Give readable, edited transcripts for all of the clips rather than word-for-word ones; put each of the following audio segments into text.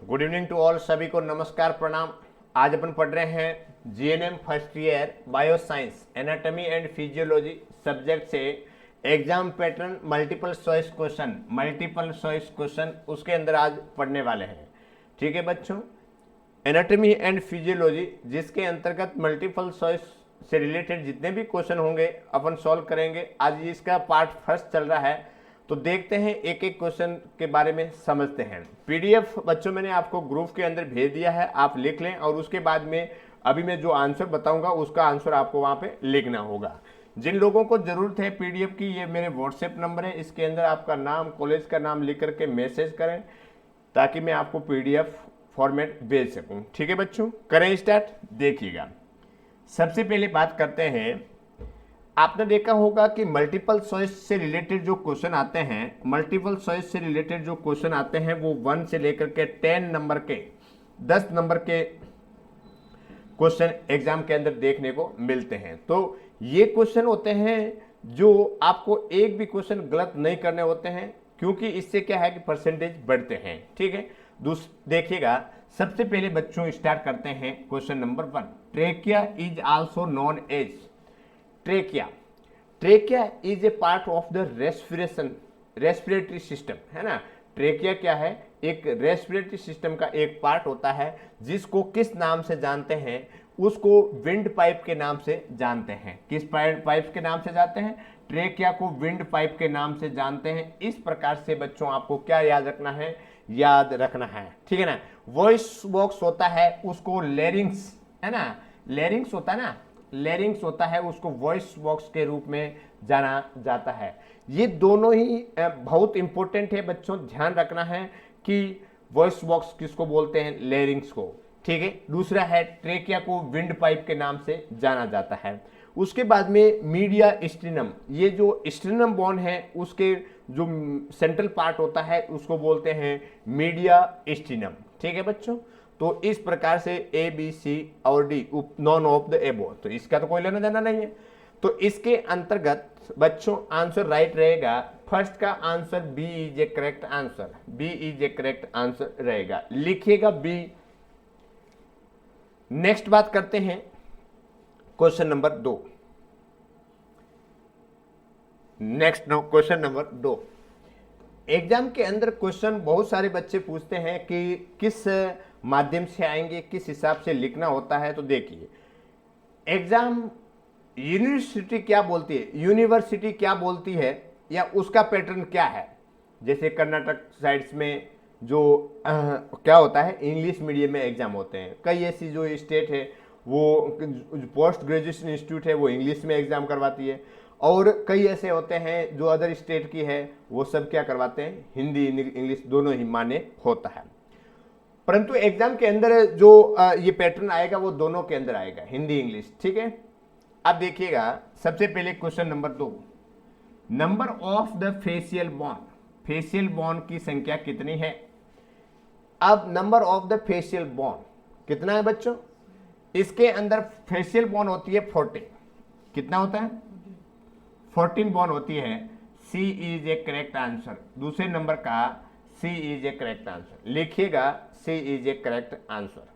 Good evening to all, सभी को नमस्कार प्रणाम। आज अपन पढ़ रहे हैं GNM first year bio science anatomy and physiology subject से exam pattern multiple choice question उसके अंदर आज पढ़ने वाले हैं। ठीक है बच्चों, एनाटॉमी एंड फिजियोलॉजी जिसके अंतर्गत मल्टीपल चॉइस से रिलेटेड जितने भी क्वेश्चन होंगे अपन सॉल्व करेंगे। आज इसका पार्ट फर्स्ट चल रहा है, तो देखते हैं एक एक क्वेश्चन के बारे में समझते हैं। पीडीएफ बच्चों मैंने आपको ग्रुप के अंदर भेज दिया है, आप लिख लें और उसके बाद में अभी मैं जो आंसर बताऊंगा उसका आंसर आपको वहां पे लिखना होगा। जिन लोगों को जरूरत है पीडीएफ की, ये मेरे व्हाट्सएप नंबर है, इसके अंदर आपका नाम कॉलेज का नाम लिख करके मैसेज करें ताकि मैं आपको पीडीएफ फॉर्मेट भेज सकूं। ठीक है बच्चों, करें स्टार्ट। देखिएगा, सबसे पहले बात करते हैं। आपने देखा होगा कि मल्टीपल चॉइस से रिलेटेड जो क्वेश्चन आते हैं, वो 1 से लेकर के 10 नंबर के 10 नंबर के क्वेश्चन एग्जाम के अंदर देखने को मिलते हैं। तो ये क्वेश्चन होते हैं जो आपको एक भी क्वेश्चन गलत नहीं करने होते हैं, क्योंकि इससे क्या है कि परसेंटेज बढ़ते हैं। ठीक है, देखिएगा, सबसे पहले बच्चों स्टार्ट करते हैं question number 1। Trachea is also known as trachea is a part of the respiratory system, है ना। ट्रेकिया क्या है? एक रेस्पिरेटरी सिस्टम का एक पार्ट होता है, जिसको किस नाम से जानते हैं? उसको विंड पाइप के नाम से जानते हैं। किस पाइप के नाम से जानते हैं? ट्रेकिया को विंड पाइप के नाम से जानते हैं। इस प्रकार से बच्चों आपको क्या याद रखना है? ठीक है ना। वॉइस बॉक्स होता है, उसको लेरिंग्स, है ना, लेरिंग्स होता है, उसको वॉइस बॉक्स के रूप में जाना जाता है। ये दोनों ही बहुत इंपॉर्टेंट है बच्चों, ध्यान रखना है कि वॉइस बॉक्स किसको बोलते हैं? लेरिंग्स को। ठीक है। दूसरा है ट्रेकिया को विंड पाइप के नाम से जाना जाता है। उसके बाद में मीडिया स्ट्रीनम, ये जो स्ट्रीनम बोन है उसके जो सेंट्रल पार्ट होता है उसको बोलते हैं मीडिया स्ट्रीनम। ठीक है बच्चों, तो इस प्रकार से ए बी सी और डी नॉन ऑफ द एबो, तो इसका तो कोई लेना देना नहीं है। तो इसके अंतर्गत बच्चों आंसर राइट रहेगा। फर्स्ट का answer B is a correct answer रहेगा। लिखिएगा बी। नेक्स्ट बात करते हैं question number 2। Question number 2। Exam के अंदर क्वेश्चन बहुत सारे बच्चे पूछते हैं कि किस माध्यम से आएंगे, किस हिसाब से लिखना होता है। तो देखिए, एग्जाम यूनिवर्सिटी क्या बोलती है या उसका पैटर्न क्या है। जैसे कर्नाटक साइड्स में जो क्या होता है, इंग्लिश मीडियम में एग्जाम होते हैं। कई ऐसी जो स्टेट है वो पोस्ट ग्रेजुएशन इंस्टीट्यूट है वो इंग्लिश में एग्जाम करवाती है, और कई ऐसे होते हैं जो अदर स्टेट की है वो सब क्या करवाते हैं, हिंदी इंग्लिश दोनों ही मान्य होता है। परंतु एग्जाम के अंदर जो ये पैटर्न आएगा वो दोनों के अंदर आएगा, हिंदी इंग्लिश। ठीक है। अब देखिएगा, सबसे पहले question number 2। Number of the facial bone की संख्या कितनी है? अब number of the facial bone कितना है बच्चों? इसके अंदर फेशियल बोन होती है 40। कितना होता है? 14 बोन होती है। सी इज ए करेक्ट आंसर। दूसरे नंबर का C is a correct answer. लिखिएगा सी इज ए करेक्ट आंसर।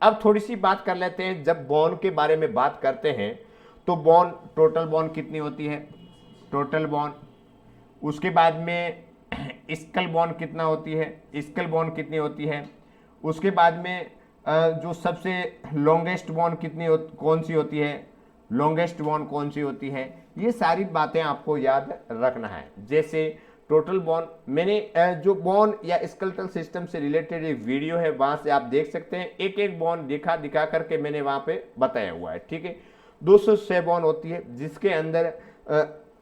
अब थोड़ी सी बात कर लेते हैं। जब बोन के बारे में बात करते हैं तो टोटल बोन कितनी होती है? Total bone. उसके बाद में स्कल बोन कितना होती है? स्कल बोन कितनी होती है? उसके बाद में जो सबसे लॉन्गेस्ट बोन कौन सी होती है? लॉन्गेस्ट बोन कौन सी होती है? ये सारी बातें आपको याद रखना है। जैसे टोटल बोन, मैंने जो बोन या स्केलेटल सिस्टम से रिलेटेड एक वीडियो है, वहां से आप देख सकते हैं। एक एक बोन दिखा करके मैंने वहां पे बताया हुआ है। ठीक है। 206 बोन होती है, जिसके अंदर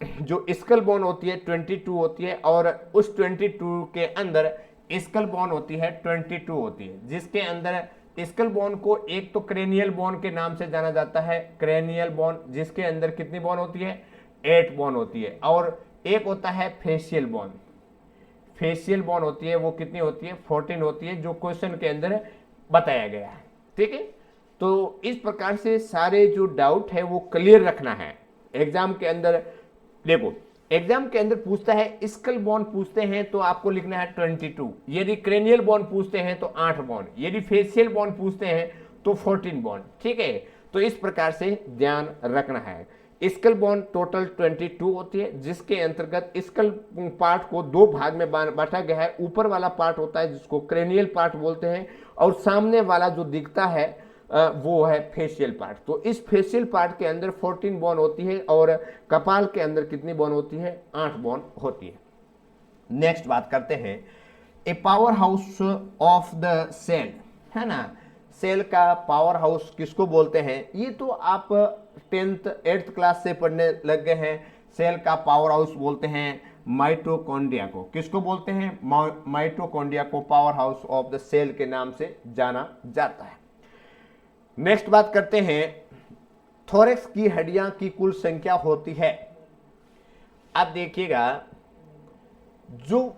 जो स्कल बोन होती है 22 होती है, और उस 22 के अंदर स्कल बोन होती है 22 होती है, जिसके अंदर स्कल बोन को एक तो क्रेनियल बोन के नाम से जाना जाता है, क्रेनियल बोन, जिसके अंदर कितनी बोन होती है? 8 बोन होती है। और एक होता है फेशियल बोन होती है, वो कितनी होती है? 14 होती है, जो क्वेश्चन के अंदर बताया गया है। ठीक है। तो इस प्रकार से सारे जो डाउट है वो क्लियर रखना है एग्जाम के अंदर। देखो, एग्जाम के अंदर पूछता है स्कल बोन पूछते हैं तो आपको लिखना है 22, यदि क्रेनियल बोन पूछते हैं तो 8 बोन, यदि फेशियल बोन पूछते हैं तो 14 बोन। ठीक है, तो इस प्रकार से ध्यान रखना है। स्कल बोन टोटल 22 होती है, जिसके अंतर्गत स्कल पार्ट को दो भाग में बांटा गया है। ऊपर वाला पार्ट होता है जिसको क्रेनियल पार्ट बोलते हैं, और सामने वाला जो दिखता है वो है फेशियल पार्ट। तो इस फेशियल पार्ट के अंदर 14 बोन होती है और कपाल के अंदर कितनी बोन होती है? 8 बोन होती है। नेक्स्ट बात करते हैं, a power house of the cell, है ना। सेल का पावर हाउस किसको बोलते हैं? ये तो आप 10th 8th क्लास से पढ़ने लग गए हैं। सेल का पावर हाउस बोलते हैं माइटोकॉन्ड्रिया को। किसको बोलते हैं? माइटोकॉन्ड्रिया को power house of the cell के नाम से जाना जाता है। नेक्स्ट बात करते हैं, थोरैक्स की हड्डियां की कुल संख्या होती है। अब देखिएगा, जो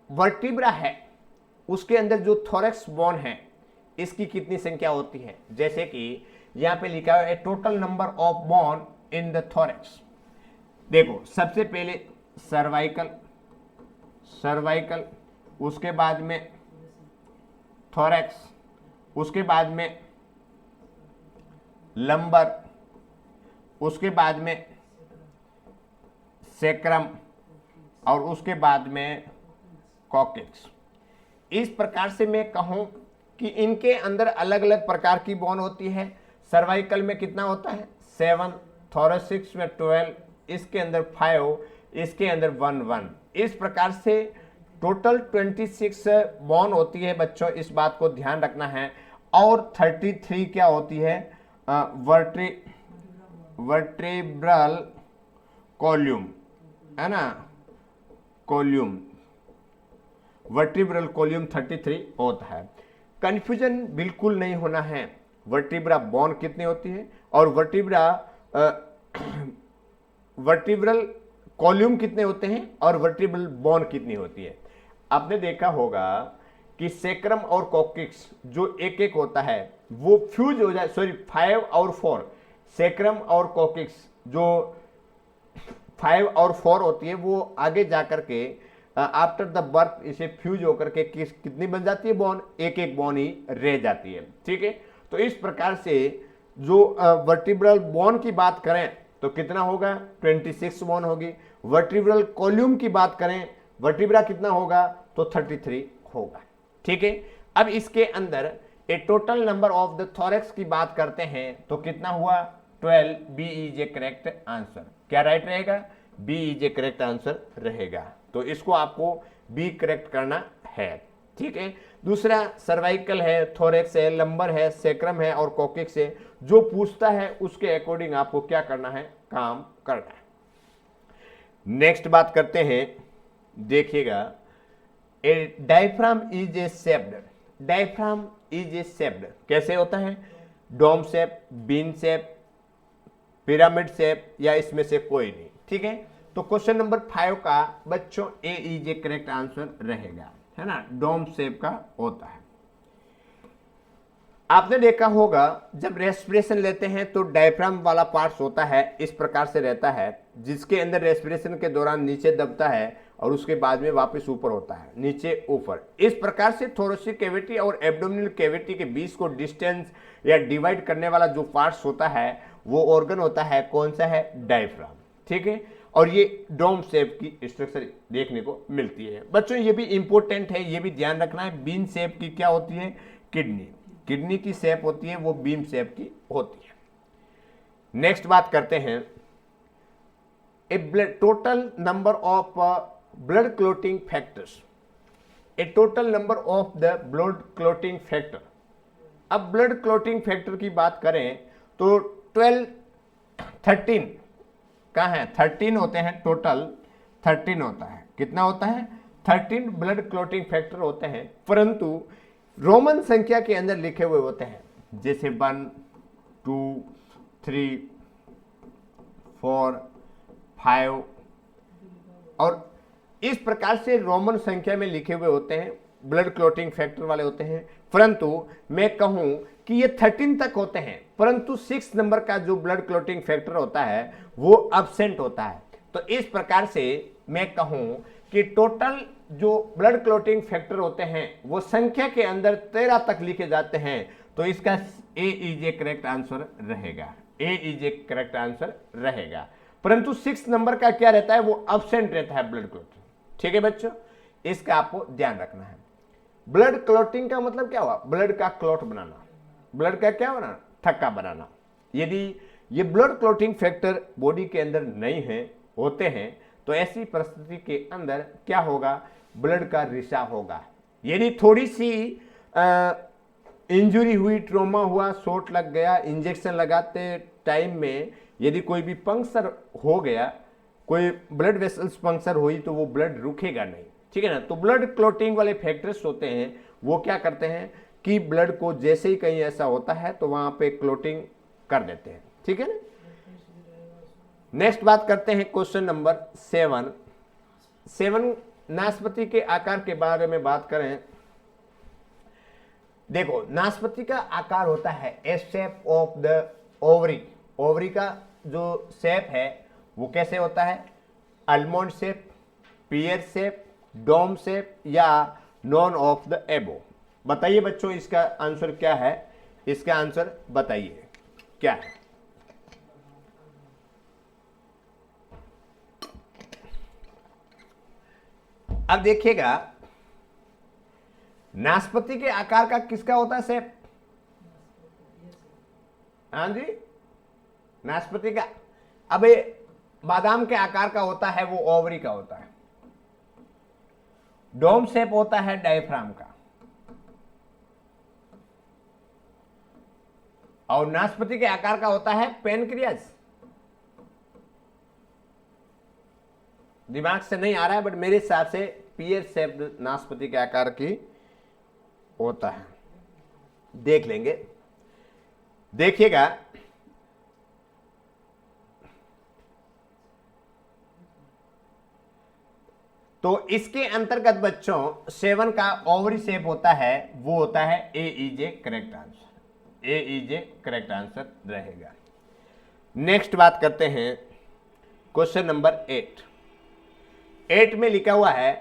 वर्टिब्रा है उसके अंदर जो थोरैक्स बोन है इसकी कितनी संख्या होती है? जैसे कि यहां पे लिखा है total number of bone in the thorax. देखो, सबसे पहले सर्वाइकल, उसके बाद में थोरैक्स, उसके बाद में लंबर, उसके बाद में सेक्रम, और उसके बाद में कॉक्सिक्स। इस प्रकार से मैं कहूं कि इनके अंदर अलग अलग प्रकार की बोन होती है। सर्वाइकल में कितना होता है? 7, थोरैसिक्स में 12, इसके अंदर 5, इसके अंदर 1। इस प्रकार से टोटल 26 बोन होती है बच्चों, इस बात को ध्यान रखना है। और 33 क्या होती है? वर्टिब्रल कॉल्यूम, है ना, कॉल्यूम, वर्टिब्रल कॉल्यूम 33 होता है। कंफ्यूजन बिल्कुल नहीं होना है। वर्टिब्रा बोन कितनी होती है और वर्टिब्रल कॉल्यूम कितने होते हैं और वर्टिब्रल बोन कितनी होती है। आपने देखा होगा कि सेक्रम और कॉक्सिक्स जो एक एक होता है वो फ्यूज हो जाए, 5 और 4, सेक्रम और कॉक्सिक्स जो 5 और 4 होती है वो आगे जाकर के आफ्टर द बर्थ इसे फ्यूज होकर के कितनी बन जाती है? बोन, एक एक बोन ही रह जाती है। ठीक है, तो इस प्रकार से जो वर्टिब्रल बोन की बात करें तो कितना होगा? 26 बोन होगी। वर्टिब्रल कॉल्यूम की बात करें, वर्टिब्रा कितना होगा? तो 33 होगा। ठीक है, अब इसके अंदर a total number of the thorax की बात करते हैं तो कितना हुआ? 12। B is a correct answer. क्या राइट रहेगा? B is a correct answer रहेगा। तो इसको आपको बी करेक्ट करना है। ठीक है, दूसरा सर्वाइकल है, थोरैक्स है, लंबर है, सेक्रम है और कॉक्सिक्स है। जो पूछता है उसके अकॉर्डिंग आपको क्या करना है? काम करना है। नेक्स्ट बात करते हैं, देखिएगा, a diaphragm is a shaped. Diaphragm is a shaped कैसे होता है? Dome shape, bean shape, pyramid shape, या इसमें से कोई नहीं। ठीक है, तो क्वेश्चन नंबर 5 का बच्चों ए इज ए करेक्ट आंसर रहेगा, है ना। डोम शेप का होता है। आपने देखा होगा जब रेस्पिरेशन लेते हैं तो डायफ्राम वाला पार्ट होता है इस प्रकार से रहता है, जिसके अंदर रेस्पिरेशन के दौरान नीचे दबता है और उसके बाद में वापस ऊपर होता है, नीचे ऊपर। इस प्रकार से थोरेसिक कैविटी और एब्डोमिनल कैविटी के बीच को डिस्टेंस या डिवाइड करने वाला जो पार्ट्स होता है वो ऑर्गन होता है, कौन सा है? डायफ्राम। ठीक है, और ये डोम शेप की स्ट्रक्चर देखने को मिलती है। बच्चों ये भी इंपॉर्टेंट है, ये भी ध्यान रखना है। बीन शेप की क्या होती है? किडनी। किडनी की शेप होती है वो बीम शेप की होती है। नेक्स्ट बात करते हैं, a total number of blood clotting factors. A total number of the blood clotting factor. अब ब्लड क्लोटिंग फैक्टर की बात करें तो 13 कहाँ है? 13 होते हैं, टोटल 13 होता है। कितना होता है? 13 ब्लड क्लोटिंग फैक्टर होते हैं, परंतु रोमन संख्या के अंदर लिखे हुए होते हैं, जैसे 1, 2, 3, 4, 5 और इस प्रकार से रोमन संख्या में लिखे हुए होते हैं, ब्लड क्लोटिंग फैक्टर वाले होते हैं। परंतु मैं कहूं कि ये 13 तक होते हैं, परंतु 6 नंबर का जो ब्लड क्लोटिंग फैक्टर होता है वो एब्सेंट होता है। तो इस प्रकार से मैं कहूं कि टोटल जो ब्लड क्लॉटिंग फैक्टर होते हैं वो संख्या के अंदर 13 तक लिखे जाते हैं। तो इसका ए इज ए करेक्ट आंसर रहेगा, ए इज ए करेक्ट आंसर रहेगा। परंतु 6 नंबर का क्या रहता है, वो अब्सेंट रहता है ब्लड क्लॉटिंग। ठीक है बच्चों, इसका आपको ध्यान रखना है। ब्लड क्लॉटिंग का मतलब क्या हुआ, ब्लड का क्लॉट बनाना, ब्लड का क्या बनाना, थक्का बनाना। यदि ये ब्लड क्लॉटिंग फैक्टर बॉडी के अंदर नहीं है, होते हैं, तो ऐसी परिस्थिति के अंदर क्या होगा, ब्लड का रिसाव होगा। यदि थोड़ी सी इंजरी हुई, ट्रॉमा हुआ, शॉट लग गया, इंजेक्शन लगाते टाइम में यदि कोई भी पंक्चर हो गया, कोई ब्लड वेसल्स पंक्चर हुई, तो वो ब्लड रुकेगा नहीं। ठीक है ना। तो ब्लड क्लॉटिंग वाले फैक्टर्स होते हैं, वो क्या करते हैं कि ब्लड को जैसे ही कहीं ऐसा होता है तो वहां पे क्लॉटिंग कर देते हैं। ठीक है ना। नेक्स्ट बात करते हैं क्वेश्चन नंबर 7। नाशपाती के आकार के बारे में बात करें। देखो, नाशपाती का आकार होता है a shape of the ovary. Ovary का जो शेप है वो कैसे होता है, almond shape, pear shape, dome shape या नॉन ऑफ द एबो। बताइए बच्चों, इसका आंसर क्या है, इसका आंसर बताइए क्या है। अब देखिएगा, नाशपाती के आकार का किसका होता है शेप, हाँ जी, नाशपाती का। अब बादाम के आकार का होता है वो ओवरी का होता है। डोम शेप होता है डायफ्राम का, और नाशपाती के आकार का होता है पेनक्रियास। दिमाग से नहीं आ रहा है, बट मेरे हिसाब से पियर शेप नाशपाती के आकार की होता है। देख लेंगे, देखिएगा। तो इसके अंतर्गत बच्चों 7 का ओवरी शेप होता है, वो होता है A is a correct answer, A is a correct answer रहेगा। नेक्स्ट बात करते हैं क्वेश्चन नंबर 8 में लिखा हुआ है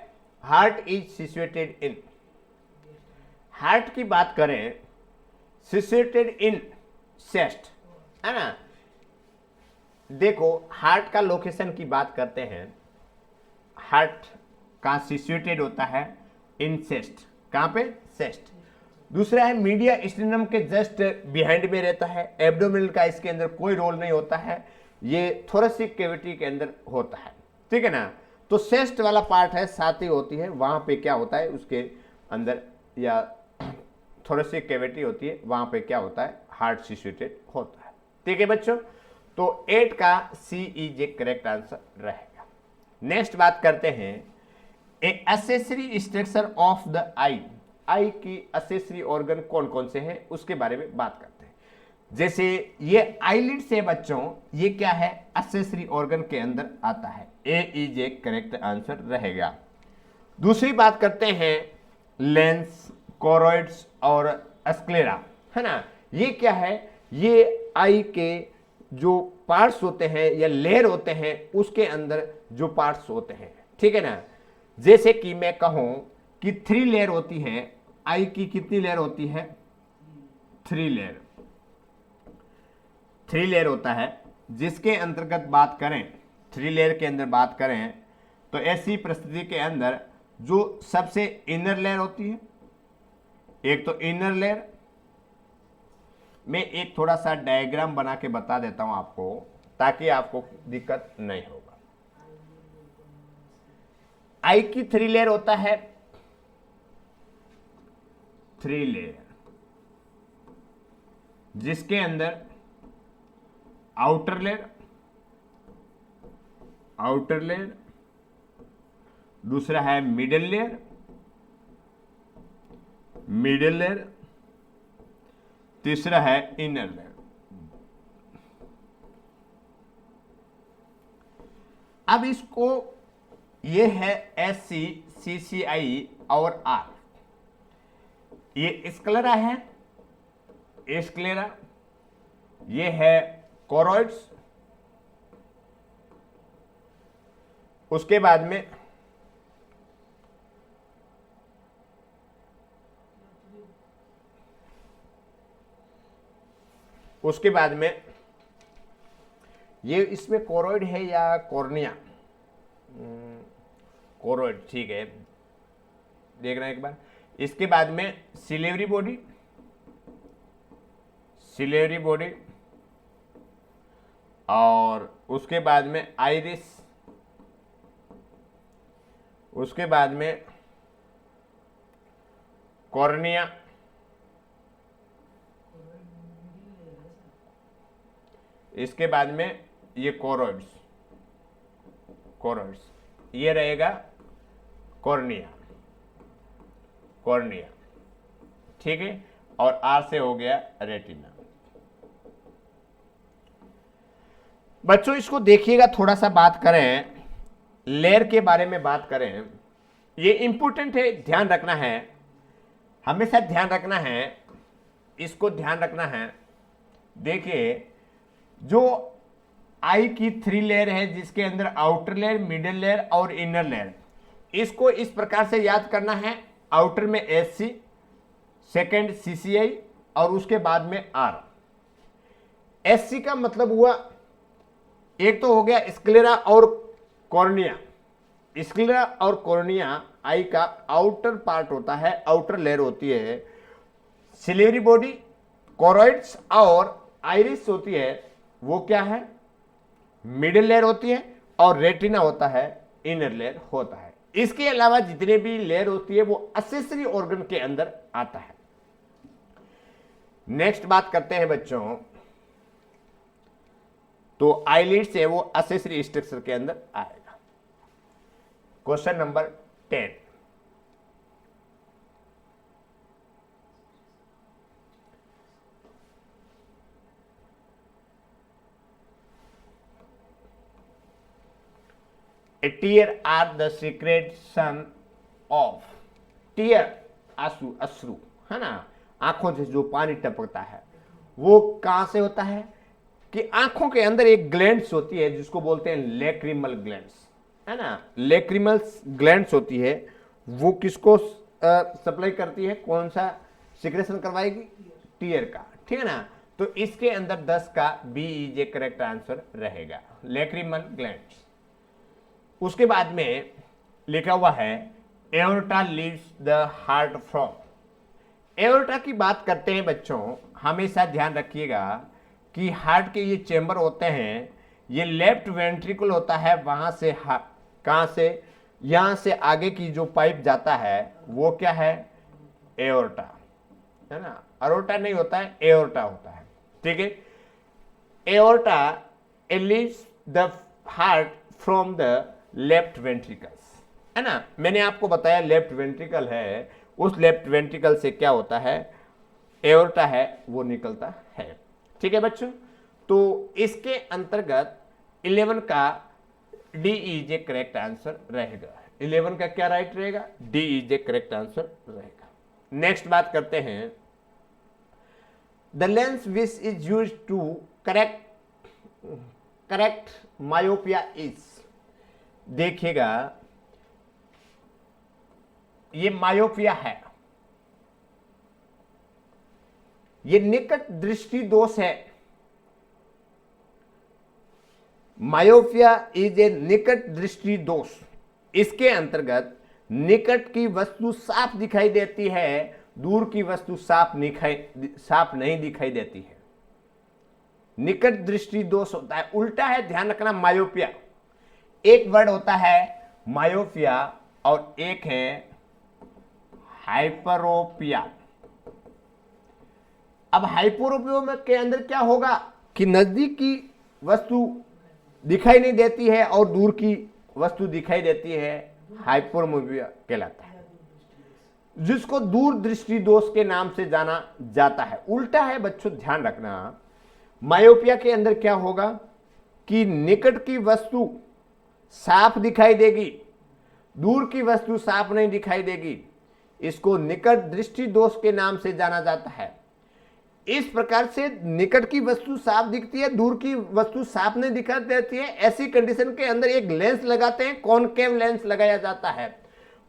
heart is situated in. Heart की बात करें, सिचुएटेड इन चेस्ट, है ना। देखो, हार्ट का लोकेशन की बात करते हैं, हार्ट का सिचुएटेड होता है इन चेस्ट। कहां पे, चेस्ट। दूसरा है मीडिया स्टेनम के जस्ट बिहाइंड में रहता है। एब्डोमिनल का इसके अंदर कोई रोल नहीं होता है, ये थोरेसिक कैविटी के अंदर होता है। ठीक है ना। तो चेस्ट वाला पार्ट है, छाती होती है, वहां पे क्या होता है, उसके अंदर या थोरेसिक कैविटी होती है, वहां पे क्या होता है, हार्ट सिचुएटेड होता है। ठीक है बच्चों, तो 8 का C is a correct answer रहेगा। नेक्स्ट बात करते हैं एक्सेसरी स्ट्रक्चर ऑफ द आई। आई की एक्सेसरी ऑर्गन कौन कौन से हैं उसके बारे में बात करते हैं। जैसे ये आईलिड से बच्चों, ये क्या है, एक्सेसरी ऑर्गन के अंदर आता है, A is a correct answer रहेगा। दूसरी बात करते हैं लेंस, कोरोइड्स और स्क्लेरा, है ना। ये क्या है, ये आई के जो पार्ट्स होते हैं या लेयर होते हैं उसके अंदर जो पार्ट्स होते हैं। ठीक है ना। जैसे कि मैं कहूं कि 3 लेयर होती है, आई की कितनी लेयर होती है, 3 लेयर, 3 लेयर होता है। जिसके अंतर्गत बात करें, 3 लेयर के अंदर बात करें, तो ऐसी परिस्थिति के अंदर जो सबसे इनर लेयर होती है, एक तो इनर लेयर, मैं एक थोड़ा सा डायग्राम बना के बता देता हूं आपको, ताकि आपको दिक्कत नहीं होगा। आई की 3 लेयर होता है, 3 लेयर, जिसके अंदर आउटर लेयर, आउटर लेयर, दूसरा है मिडिल लेयर, मिडिल लेयर, तीसरा है इनर लेयर। अब इसको, ये है SC, CCI और R। ये स्क्लेरा है, स्क्लेरा, ये है कोरोइड्स, उसके बाद में ये इसमें कोरोइड है या कॉर्निया? कोरोइड, ठीक है, देख रहे हैं एक बार। इसके बाद में सिलेवरी बॉडी, और उसके बाद में आइरिस, उसके बाद में कॉर्निया, इसके बाद में ये कोरोइड्स, ये रहेगा कॉर्निया, ठीक है। और आर से हो गया रेटिना। बच्चों इसको देखिएगा, थोड़ा सा बात करें, लेयर के बारे में बात करें, ये इंपॉर्टेंट है, ध्यान रखना है, हमेशा ध्यान रखना है, इसको ध्यान रखना है। देखिए जो आई की 3 लेयर है, जिसके अंदर आउटर लेयर, मिडिल लेयर और इनर लेयर, इसको इस प्रकार से याद करना है। आउटर में एससी, सेकेंड सीसीआई और उसके बाद में आर। एससी का मतलब हुआ, एक तो हो गया स्क्लेरा और कॉर्निया। स्क्लेरा और कॉर्निया आई का आउटर पार्ट होता है, आउटर लेयर होती है। सिलेवरी बॉडी, कोरोइड्स और आइरिस होती है, वो क्या है, मिडिल लेयर होती है, और रेटिना होता है, इनर लेयर होता है। इसके अलावा जितने भी लेयर होती है वो एक्सेसरी ऑर्गन के अंदर आता है। नेक्स्ट बात करते हैं बच्चों, तो आईलिड्स है वो एक्सेसरी स्ट्रक्चर के अंदर आएगा। Question number 10, A tear are the secretion of tear, अश्रु है ना, आंखों से जो पानी टपकता है वो कहां से होता है कि आंखों के अंदर एक ग्लैंड्स होती है जिसको बोलते हैं लेक्रिमल ग्लैंड्स, है ना। लेक्रिमल ग्लैंड्स होती है, वो किसको सप्लाई करती है, कौन सा सिक्रेशन करवाएगी, टीयर का, ठीक है ना। तो इसके अंदर 10 का B is a correct answer रहेगा, लेक्रिमल ग्लैंड्स। उसके बाद में लिखा हुआ है aorta leaves the heart from. Aorta की बात करते हैं बच्चों, हमेशा ध्यान रखिएगा कि हार्ट के ये चेंबर होते हैं, ये लेफ्ट वेंट्रिकल होता है, वहां से कहां से, यहां से आगे की जो पाइप जाता है वो क्या है, एओर्टा, है ना। अरोटा नहीं होता है, एओर्टा होता है, ठीक है। Aorta leaves the heart from the left ventricles, है ना। मैंने आपको बताया लेफ्ट वेंट्रिकल है, उस लेफ्ट वेंट्रिकल से क्या होता है, एओर्टा है वो निकलता है, ठीक है बच्चों। तो इसके अंतर्गत 11 का D is a correct answer रहेगा। 11 का क्या राइट रहेगा, D is a correct answer रहेगा। नेक्स्ट बात करते हैं, the lens which is use to correct myopia is. देखिएगा ये मायोपिया है, ये निकट दृष्टि दोष है। मायोपिया इज ए निकट दृष्टि दोष। इसके अंतर्गत निकट की वस्तु साफ दिखाई देती है, दूर की वस्तु साफ नहीं दिखाई देती है। निकट दृष्टि दोष होता है, उल्टा है, ध्यान रखना। मायोपिया एक वर्ड होता है मायोपिया और एक है हाइपरोपिया। अब हाइपरोपिया के अंदर क्या होगा कि नजदीक की वस्तु दिखाई नहीं देती है और दूर की वस्तु दिखाई देती है, हाइपरोपिया कहलाता है, जिसको दूर दृष्टि दोष के नाम से जाना जाता है। उल्टा है बच्चों, ध्यान रखना। मायोपिया के अंदर क्या होगा कि निकट की वस्तु साफ दिखाई देगी, दूर की वस्तु साफ नहीं दिखाई देगी। इसको निकट दृष्टि दोष के नाम से जाना जाता है। इस प्रकार से निकट की वस्तु साफ दिखती है, दूर की वस्तु साफ नहीं दिखा देती है। ऐसी कंडीशन के अंदर एक लेंस लगाते हैं, कॉनकेव लेंस लगाया जाता है,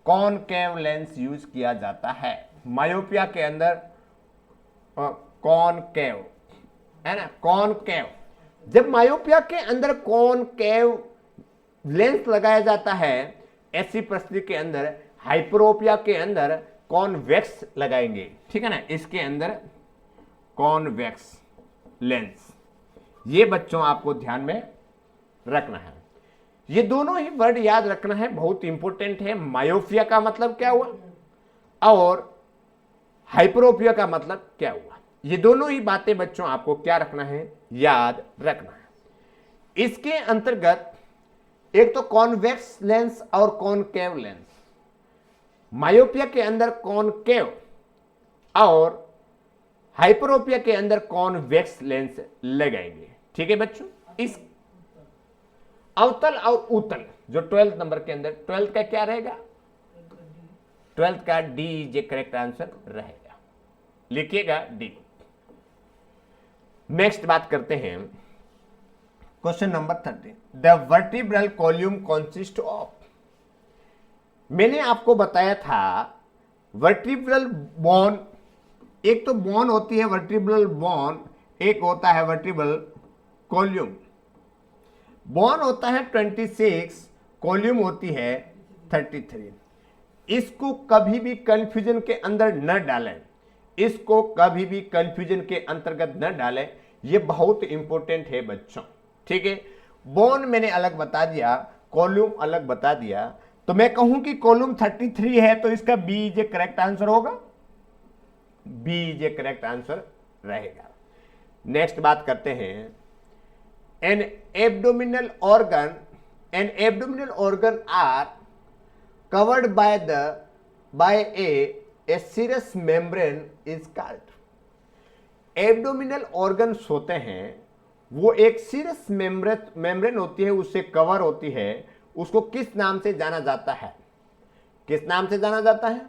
कॉनकेव लेंस यूज किया जाता है मायोपिया के अंदर। कॉनकेव है ना, कॉनकेव। जब मायोपिया के अंदर कॉनकेव लेंस लगाया जाता है, ऐसी परिस्थिति के अंदर हाइपरोपिया के अंदर कॉन्वेक्स लगाएंगे, ठीक है ना। इसके अंदर कॉन्वेक्स लेंस, ये बच्चों आपको ध्यान में रखना है। ये दोनों ही वर्ड याद रखना है, बहुत इंपॉर्टेंट है। मायोपिया का मतलब क्या हुआ और हाइपरोपिया का मतलब क्या हुआ, ये दोनों ही बातें बच्चों आपको क्या रखना है, याद रखना है। इसके अंतर्गत एक तो कॉन्वेक्स लेंस और कॉनकेव लेंस। मायोपिया के अंदर कॉनकेव और हाइपरोपिया के अंदर कॉन्वेक्स लेंस लगाएंगे, ठीक है बच्चों। इस अवतल और उत्तल जो 12th नंबर के अंदर, 12th का क्या रहेगा, 12th का D is a correct answer रहेगा, लिखिएगा डी। नेक्स्ट बात करते हैं question number 30। The vertebral column consist of, मैंने आपको बताया था वर्टिब्रल बोन, एक तो बोन होती है वर्टिब्रल बोन, एक होता है वर्टिब्रल कॉल्यूम। बोन होता है 26, कॉल्यूम होती है 33। इसको कभी भी कंफ्यूजन के अंदर न डालें, इसको कभी भी कंफ्यूजन के अंतर्गत न डालें, ये बहुत इंपॉर्टेंट है बच्चों, ठीक है। बोन मैंने अलग बता दिया, कॉल्यूम अलग बता दिया, तो मैं कहूं कि कॉल्यूम 33 है तो इसका B is a correct answer होगा, B is a correct answer रहेगा। नेक्स्ट बात करते हैं an abdominal organ, an abdominal organ are covered by a serous membrane is called. Abdominal organs होते हैं, वो एक सीरस मेम्ब्रेन होती है, उससे कवर होती है, उसको किस नाम से जाना जाता है, किस नाम से जाना जाता है,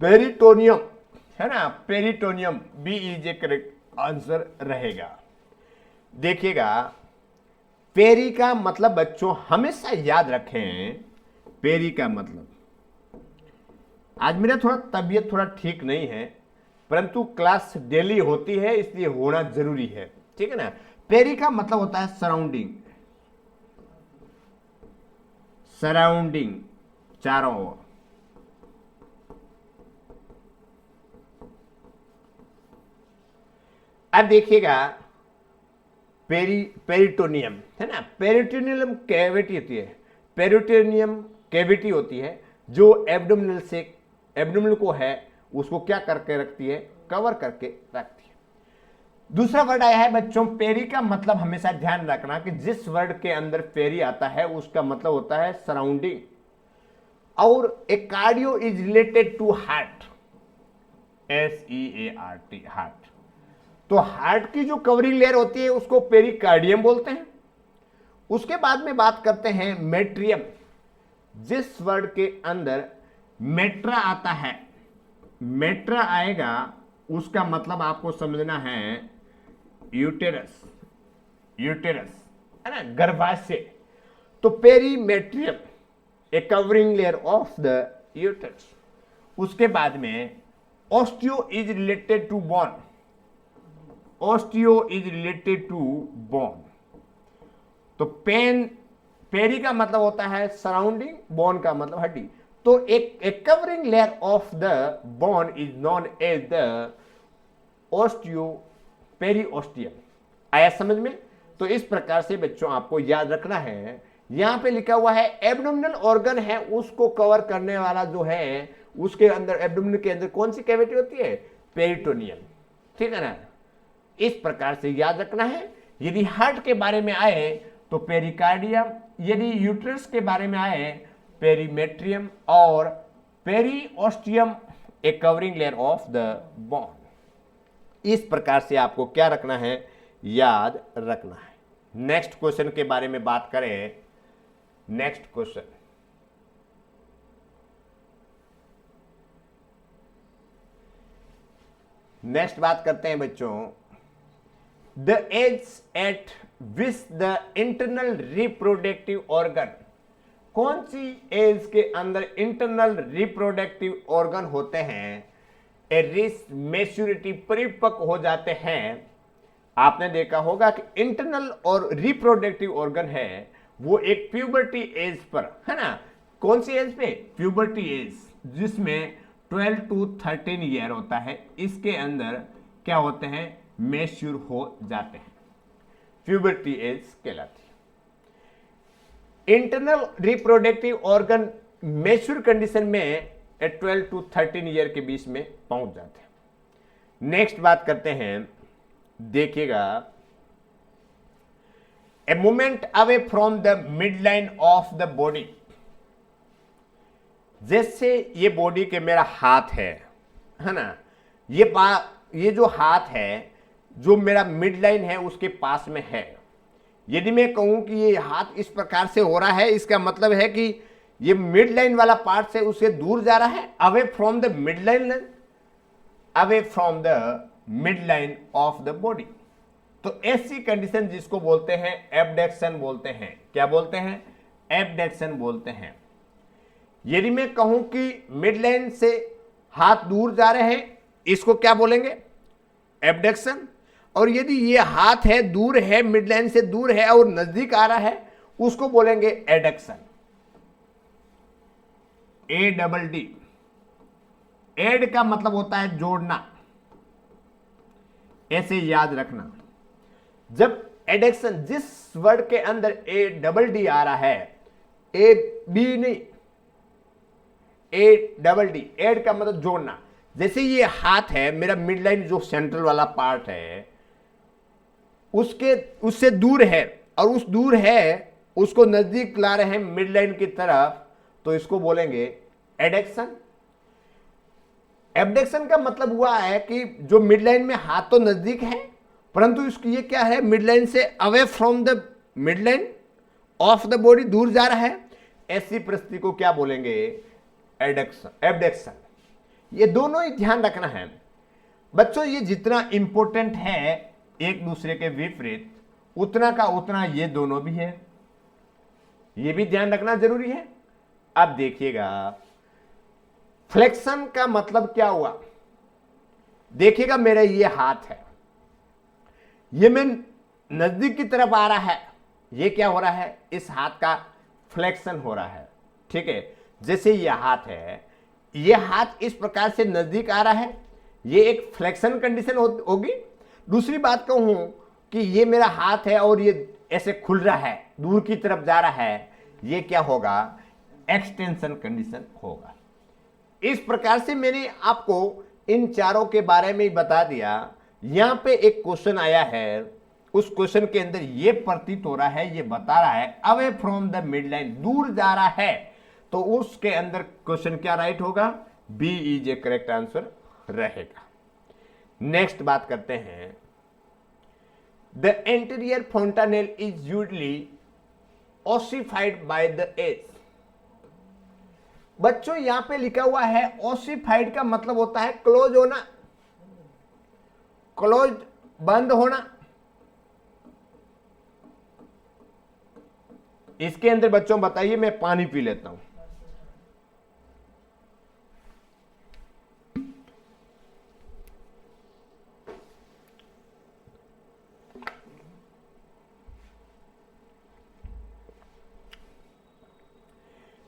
पेरिटोनियम, है ना, peritoneum, B is a correct answer रहेगा। देखिएगा पेरी का मतलब बच्चों हमेशा याद रखें, पेरी का मतलब, आज मेरा थोड़ा तबीयत थोड़ा ठीक नहीं है, परंतु क्लास डेली होती है इसलिए होना जरूरी है, ठीक है ना। पेरी का मतलब होता है सराउंडिंग, सराउंडिंग, चारों ओर। अब देखिएगा पेरिटोनियम, है ना, पेरिटोनियम कैविटी होती है, पेरिटोनियम कैविटी होती है जो एब्डोमिनल से, एब्डोमिनल को है उसको क्या करके रखती है, कवर करके रखती है। दूसरा वर्ड आया है बच्चों पेरी का मतलब हमेशा ध्यान रखना कि जिस वर्ड के अंदर पेरी आता है उसका मतलब होता है सराउंडिंग। और a cardio is related to heart, SEART, heart. तो हार्ट की जो कवरिंग लेयर होती है उसको पेरिकार्डियम बोलते हैं। उसके बाद में बात करते हैं मेट्रियम, जिस वर्ड के अंदर मेट्रा आता है, मेट्रा आएगा उसका मतलब आपको समझना है यूटेरस, यूटेरस है ना, गर्भाशय। तो perimetrium a covering layer of the uterus. उसके बाद में osteo is related to bone, osteo is related to bone. तो पेरी का मतलब होता है सराउंडिंग, बोन का मतलब हड्डी। तो एक covering layer of the bone is known as the osteo periosteum. आया समझ में। तो इस प्रकार से बच्चों आपको याद रखना है, यहां पे लिखा हुआ है एब्डोमिनल ऑर्गन है उसको कवर करने वाला जो है उसके अंदर, एब्डोमिनल के अंदर कौन सी कैविटी होती है, पेरिटोनियम, ठीक है ना। इस प्रकार से याद रखना है। यदि हार्ट के बारे में आए तो पेरिकार्डियम, यदि यूट्रस के बारे में आए पेरीमेट्रियम, और periosteum a covering layer of the bone. इस प्रकार से आपको क्या रखना है, याद रखना है। नेक्स्ट क्वेश्चन के बारे में बात करें। नेक्स्ट क्वेश्चन, नेक्स्ट बात करते हैं बच्चों, the age at which the internal reproductive organ, कौन सी एज के अंदर इंटरनल रिप्रोडक्टिव ऑर्गन होते हैं ए रीच मैच्योरिटी, परिपक्व हो जाते हैं। आपने देखा होगा कि इंटरनल और रिप्रोडक्टिव ऑर्गन है वो एक प्यूबर्टी एज पर है ना, कौन सी एज पे, प्यूबर्टी एज, जिसमें 12 to 13 ईयर होता है, इसके अंदर क्या होते हैं, मैच्योर हो जाते हैं, प्यूबर्टी एज कहलाती है। Internal reproductive organ mature condition में 12 to 13 ईयर के बीच में पहुंच जाते हैं। नेक्स्ट बात करते हैं, देखिएगा, a movement away from the mid line of the body, जैसे ये बॉडी के मेरा हाथ है ना, ये जो हाथ है जो मेरा मिड लाइन है उसके पास में है, यदि मैं कहूं कि ये हाथ इस प्रकार से हो रहा है, इसका मतलब है कि ये मिड लाइन वाला पार्ट से उससे दूर जा रहा है, away from the mid line, away from the mid line of the body. तो ऐसी कंडीशन जिसको बोलते हैं एबडक्शन बोलते हैं, क्या बोलते हैं, एबडक्शन बोलते हैं। यदि मैं कहूं कि मिड लाइन से हाथ दूर जा रहे हैं, इसको क्या बोलेंगे, एबडक्शन। और यदि ये हाथ है दूर है, मिड लाइन से दूर है और नजदीक आ रहा है, उसको बोलेंगे एडक्शन, ADD। एड का मतलब होता है जोड़ना, ऐसे याद रखना। जब एडक्शन, जिस वर्ड के अंदर ADD आ रहा है, AB नहीं, ADD, एड का मतलब जोड़ना। जैसे ये हाथ है मेरा, मिड लाइन जो सेंट्रल वाला पार्ट है उससे दूर है, और उस दूर है उसको नजदीक ला रहे हैं मिड लाइन की तरफ, तो इसको बोलेंगे एडक्शन। एबडक्शन का मतलब हुआ है कि जो मिड लाइन में हाथ तो नजदीक है, परंतु इसकी ये क्या है, मिड लाइन से away from the mid line of the body, दूर जा रहा है, ऐसी परिस्थिति को क्या बोलेंगे, एडक्शन, एबडक्शन। ये दोनों ही ध्यान रखना है बच्चों, ये जितना इंपॉर्टेंट है एक दूसरे के विपरीत, उतना का उतना ये दोनों भी है, ये भी ध्यान रखना जरूरी है। अब देखिएगा, फ्लेक्शन का मतलब क्या हुआ, देखिएगा मेरा ये हाथ है, ये मैं नजदीक की तरफ आ रहा है, ये क्या हो रहा है, इस हाथ का फ्लेक्शन हो रहा है, ठीक है। जैसे ये हाथ है, ये हाथ इस प्रकार से नजदीक आ रहा है, ये एक फ्लेक्शन कंडीशन होगी। दूसरी बात कहूं कि ये मेरा हाथ है और ये ऐसे खुल रहा है, दूर की तरफ जा रहा है, ये क्या होगा, एक्सटेंशन कंडीशन होगा। इस प्रकार से मैंने आपको इन चारों के बारे में बता दिया। यहां पे एक क्वेश्चन आया है, उस क्वेश्चन के अंदर ये प्रतीत हो रहा है, ये बता रहा है away from the mid line, दूर जा रहा है, तो उसके अंदर क्वेश्चन क्या राइट होगा, B is a correct answer रहेगा। नेक्स्ट बात करते हैं, the anterior fontanelle is usually ossified by the age. बच्चों यहां पे लिखा हुआ है ओसिफाइड का मतलब होता है क्लोज होना, क्लोज, बंद होना। इसके अंदर बच्चों बताइए, मैं पानी पी लेता हूं।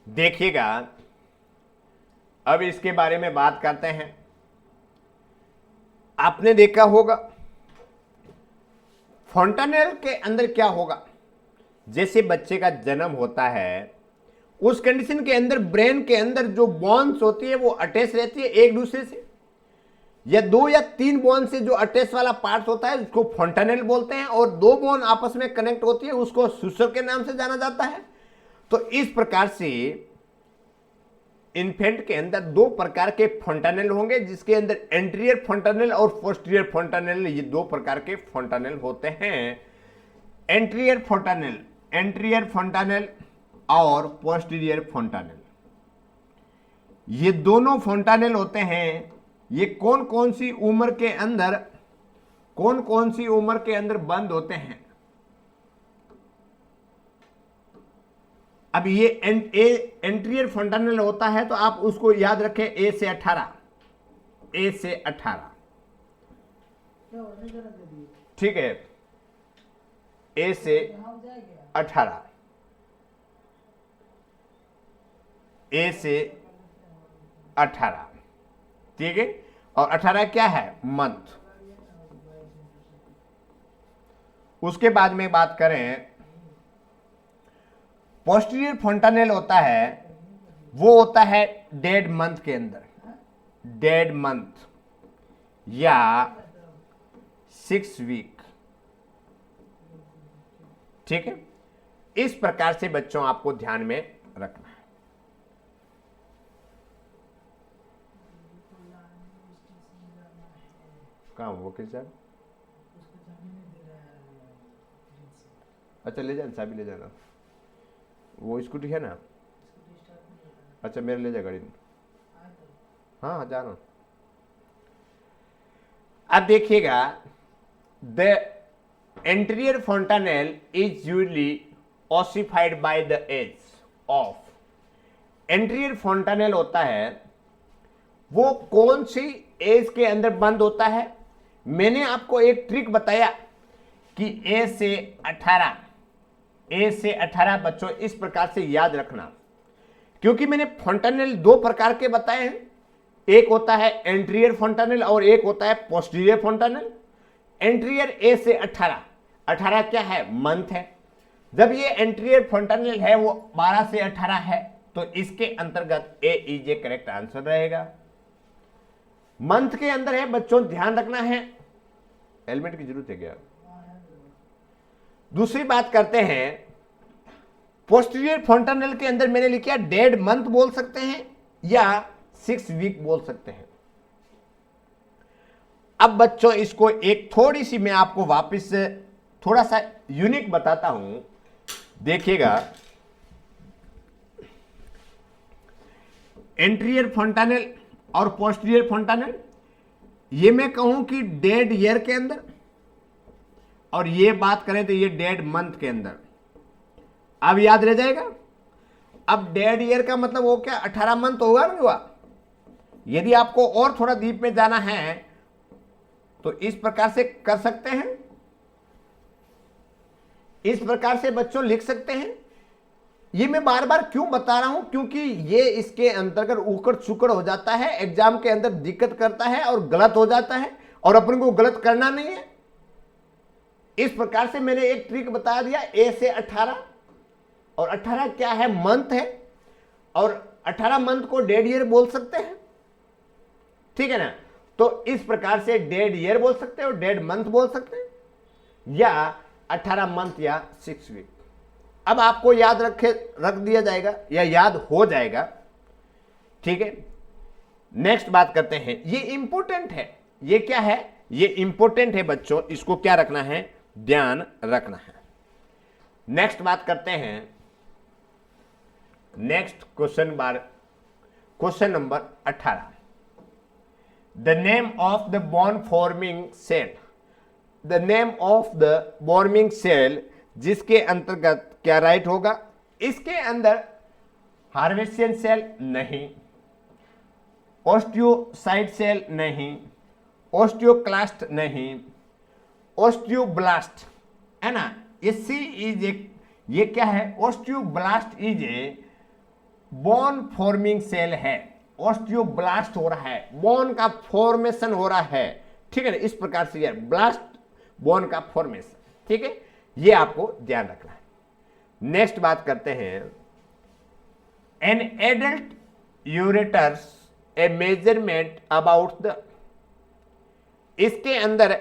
देखिएगा, अब इसके बारे में बात करते हैं। आपने देखा होगा फोंटानेल के अंदर क्या होगा, जैसे बच्चे का जन्म होता है, उस कंडीशन के अंदर ब्रेन के अंदर जो बोन्स होती है वो अटैच रहती है एक दूसरे से, या 2 या 3 बोन से जो अटैच वाला पार्ट होता है उसको फोंटानेल बोलते हैं, और 2 बोन आपस में कनेक्ट होती है उसको सुसर के नाम से जाना जाता है। तो इस प्रकार से इन्फेंट के अंदर 2 प्रकार के फोंटानेल होंगे, जिसके अंदर एंटीरियर फोंटानेल और पोस्टीरियर फोंटानेल, ये 2 प्रकार के फोंटानेल होते हैं। एंटीरियर फोंटानेल और पोस्टीरियर फोंटानेल, ये दोनों फोंटानेल होते हैं, ये कौन कौन सी उम्र के अंदर बंद होते हैं। अब ये एंटीरियर फंटानेल होता है तो आप उसको याद रखें ए से 18, ए से 18, ठीक है, ए से 18, ए से 18, ठीक है। और 18 क्या है, मंथ। उसके बाद में बात करें, पोस्टीरियर फंटानेल होता है, वो होता है डेड मंथ के अंदर, डेड मंथ या 6 वीक, ठीक है। इस प्रकार से बच्चों आपको ध्यान में रखना है। कहाँ वो किस साहब, अच्छा ले जाना, चाबी ले जाना, वो स्कूटी है ना, अच्छा मेरे ले जा गाड़ी में, हाँ हाँ जाना। अब देखिएगा, the anterior fontanelle is usually ossified by the age of, anterior fontanelle होता है वो कौन सी एज के अंदर बंद होता है। मैंने आपको एक ट्रिक बताया कि ए से 18, ए से 18 बच्चों इस प्रकार से याद रखना, क्योंकि मैंने फंटानेल 2 प्रकार के बताए हैं, एक होता है एंटीरियर फंटानेल और एक होता है पोस्टीरियर फंटानेल। एंटीरियर ए से 18, 18 क्या है, मंथ है। जब ये एंटीरियर फंटानेल है वो 12 से 18 है तो इसके अंतर्गत ए इज ए करेक्ट आंसर रहेगा। मंथ के अंदर है बच्चों, ध्यान रखना है। हेलमेट की जरूरत है क्या। दूसरी बात करते हैं, पोस्टीरियर फंटानेल के अंदर मैंने लिखा डेड मंथ बोल सकते हैं या 6 वीक बोल सकते हैं। अब बच्चों इसको एक थोड़ी सी मैं आपको वापस से थोड़ा सा यूनिक बताता हूं, देखिएगा। एंटीरियर फंटानेल और पोस्टीरियर फंटानेल, ये मैं कहूं कि डेड ईयर के अंदर, और ये बात करें तो ये डेड मंथ के अंदर। अब याद रह जाएगा। अब डेड ईयर का मतलब वो क्या, 18 मंथ होगा ना हुआ। यदि आपको और थोड़ा डीप में जाना है तो इस प्रकार से कर सकते हैं, इस प्रकार से बच्चों लिख सकते हैं। ये मैं बार बार क्यों बता रहा हूं, क्योंकि ये इसके अंतर्गत उकड़ चुकड़ हो जाता है, एग्जाम के अंदर दिक्कत करता है और गलत हो जाता है, और अपन को गलत करना नहीं है। इस प्रकार से मैंने एक ट्रिक बता दिया, ए से 18, और 18 क्या है, मंथ है, और 18 मंथ को डेड ईयर बोल सकते हैं, ठीक है ना। तो इस प्रकार से डेड ईयर बोल सकते हैं और डेड मंथ बोल सकते हैं, या 18 मंथ या 6 वीक। अब आपको याद रख दिया जाएगा या याद हो जाएगा, ठीक है। नेक्स्ट बात करते हैं, ये इंपॉर्टेंट है, ये क्या है, ये इंपॉर्टेंट है बच्चों, इसको क्या रखना है, ध्यान रखना है। नेक्स्ट बात करते हैं, next question number 18। The name of the bone forming cell, the name of the forming cell, जिसके अंतर्गत क्या राइट होगा। इसके अंदर हार्वेसियन सेल नहीं, ओस्टियोसाइट सेल नहीं, ओस्टियोक्लास्ट नहीं, ओस्टियोब्लास्ट है ना। ये क्या है, osteoblast is a bone forming cell है। ओस्टियोब्लास्ट हो रहा है, बोन का फॉर्मेशन हो रहा है, ठीक है ना। इस प्रकार से यार ब्लास्ट बोन का फॉर्मेशन, ठीक है, ये आपको ध्यान रखना है। नेक्स्ट बात करते हैं, an adult ureters A measurement about the, इसके अंदर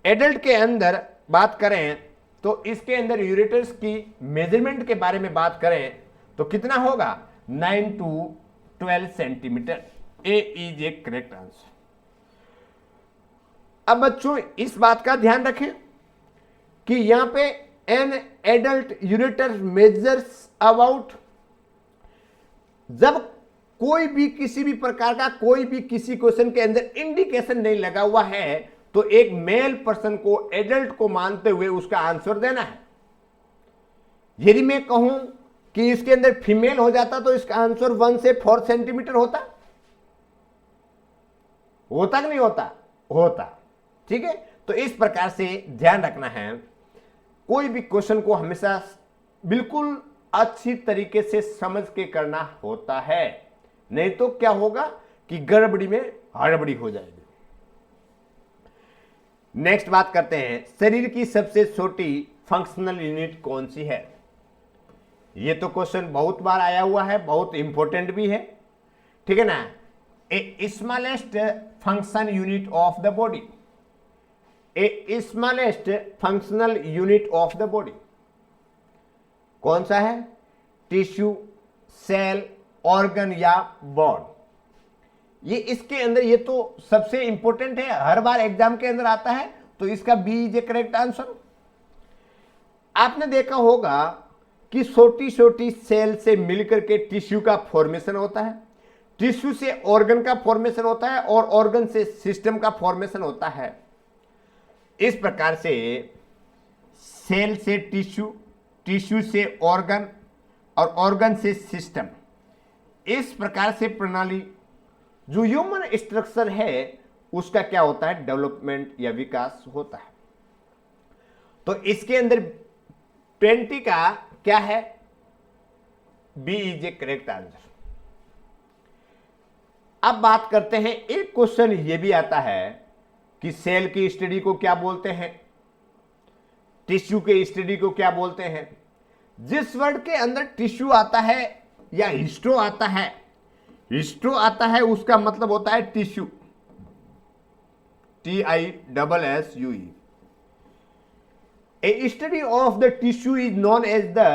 एडल्ट के अंदर बात करें तो इसके अंदर यूरेटर्स की मेजरमेंट के बारे में बात करें तो कितना होगा, 9 to 12 centimetre. A is a correct answer. अब बच्चों इस बात का ध्यान रखें कि यहां पे an adult ureter measures about, जब कोई भी किसी भी प्रकार का कोई भी किसी क्वेश्चन के अंदर इंडिकेशन नहीं लगा हुआ है, तो एक मेल पर्सन को, एडल्ट को मानते हुए उसका आंसर देना है। यदि मैं कहूं कि इसके अंदर फीमेल हो जाता तो इसका आंसर 1 से 4 सेंटीमीटर होता कि नहीं होता। ठीक है, तो इस प्रकार से ध्यान रखना है, कोई भी क्वेश्चन को हमेशा बिल्कुल अच्छी तरीके से समझ के करना होता है, नहीं तो क्या होगा कि गड़बड़ी में हड़बड़ी हो जाएगी। नेक्स्ट बात करते हैं, शरीर की सबसे छोटी फंक्शनल यूनिट कौन सी है? ये तो क्वेश्चन बहुत बार आया हुआ है, बहुत इंपॉर्टेंट भी है, ठीक है ना। A smallest function unit of the body, a smallest functional unit of the body कौन सा है? टिश्यू, सेल, ऑर्गन या बोन? ये इसके अंदर, ये तो सबसे इंपॉर्टेंट है, हर बार एग्जाम के अंदर आता है, तो इसका B is a correct answer. आपने देखा होगा कि छोटी छोटी सेल से मिलकर के टिश्यू का फॉर्मेशन होता है, टिश्यू से ऑर्गन का फॉर्मेशन होता है, और ऑर्गन से सिस्टम का फॉर्मेशन होता है। इस प्रकार से सेल से टिश्यू, टिश्यू से ऑर्गन, और ऑर्गन से सिस्टम, इस प्रकार से प्रणाली जो ह्यूमन स्ट्रक्चर है उसका क्या होता है? डेवलपमेंट या विकास होता है। तो इसके अंदर 20 का क्या है? B is a correct answer. अब बात करते हैं, एक क्वेश्चन ये भी आता है कि सेल की स्टडी को क्या बोलते हैं, टिश्यू के स्टडी को क्या बोलते हैं? जिस वर्ड के अंदर टिश्यू आता है या हिस्टो आता है, हिस्टो आता है उसका मतलब होता है tissue, TISSUE। A study of the tissue is known as the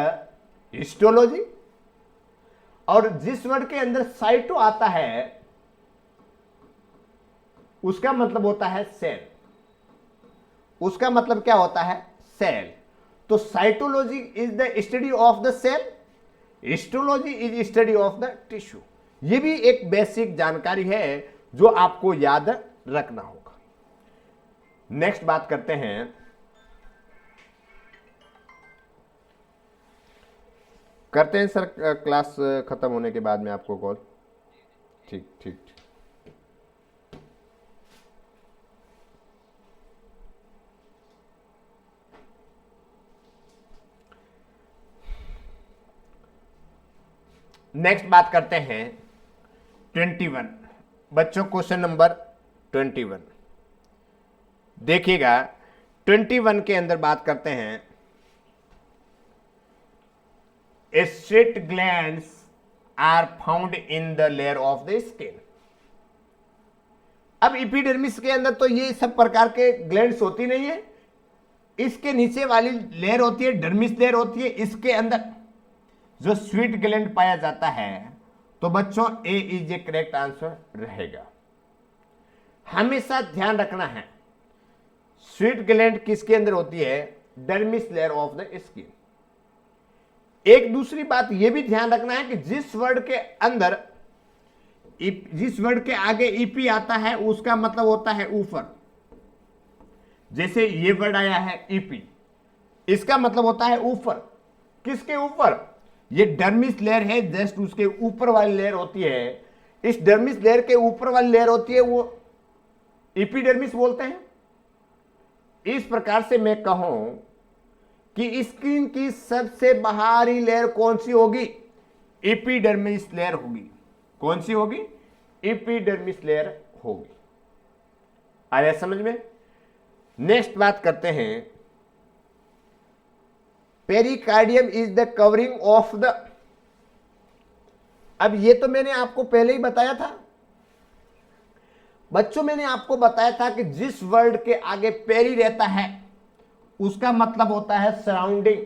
histology। और जिस वर्ड के अंदर साइटो आता है उसका मतलब होता है सेल, उसका मतलब क्या होता है? सेल। तो cytology is the study of the cell, histology is study of the tissue. ये भी एक बेसिक जानकारी है जो आपको याद रखना होगा। नेक्स्ट बात करते हैं, करते हैं सर क्लास खत्म होने के बाद में आपको कॉल। ठीक ठीक ठीक। नेक्स्ट बात करते हैं 21 बच्चों, क्वेश्चन नंबर 21 देखिएगा। 21 के अंदर बात करते हैं, sweat glands are found in the layer of the skin. अब एपिडर्मिस के अंदर तो ये सब प्रकार के ग्लैंड्स होती नहीं है, इसके नीचे वाली लेयर होती है, डर्मिस लेयर होती है, इसके अंदर जो स्वीट ग्लैंड पाया जाता है। तो बच्चों ए इज ए करेक्ट आंसर रहेगा। हमेशा ध्यान रखना है, स्वीट ग्लैंड किसके अंदर होती है? Dermis layer of the skin. एक दूसरी बात यह भी ध्यान रखना है कि जिस वर्ड के अंदर, जिस वर्ड के आगे ईपी आता है उसका मतलब होता है ऊपर। जैसे ये वर्ड आया है ईपी, इसका मतलब होता है ऊपर। किसके ऊपर? ये डर्मिस लेयर है, जस्ट उसके ऊपर वाली लेयर होती है। इस डर्मिस लेयर के ऊपर वाली लेयर होती है वो एपिडर्मिस बोलते हैं। इस प्रकार से मैं कहूं कि स्किन की सबसे बाहरी लेयर कौन सी होगी? एपिडर्मिस लेयर होगी। कौन सी होगी? एपिडर्मिस लेयर होगी। आया समझ में? नेक्स्ट बात करते हैं, pericardium is the covering of the. अब ये तो मैंने आपको पहले ही बताया था बच्चों, मैंने आपको बताया था कि जिस वर्ड के आगे पेरी रहता है उसका मतलब होता है सराउंडिंग,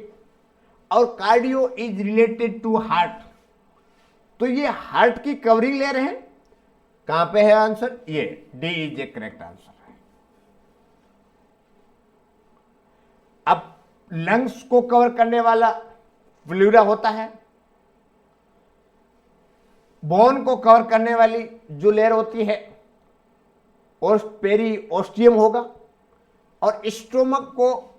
और cardio is related to heart. तो ये हार्ट की कवरिंग लेयर है। कहां पे है आंसर? ये D is a correct answer है। अब लंग्स को कवर करने वाला प्लूरा होता है, बोन को कवर करने वाली जो लेयर होती है पेरिओस्टियम होगा, और स्टोमक को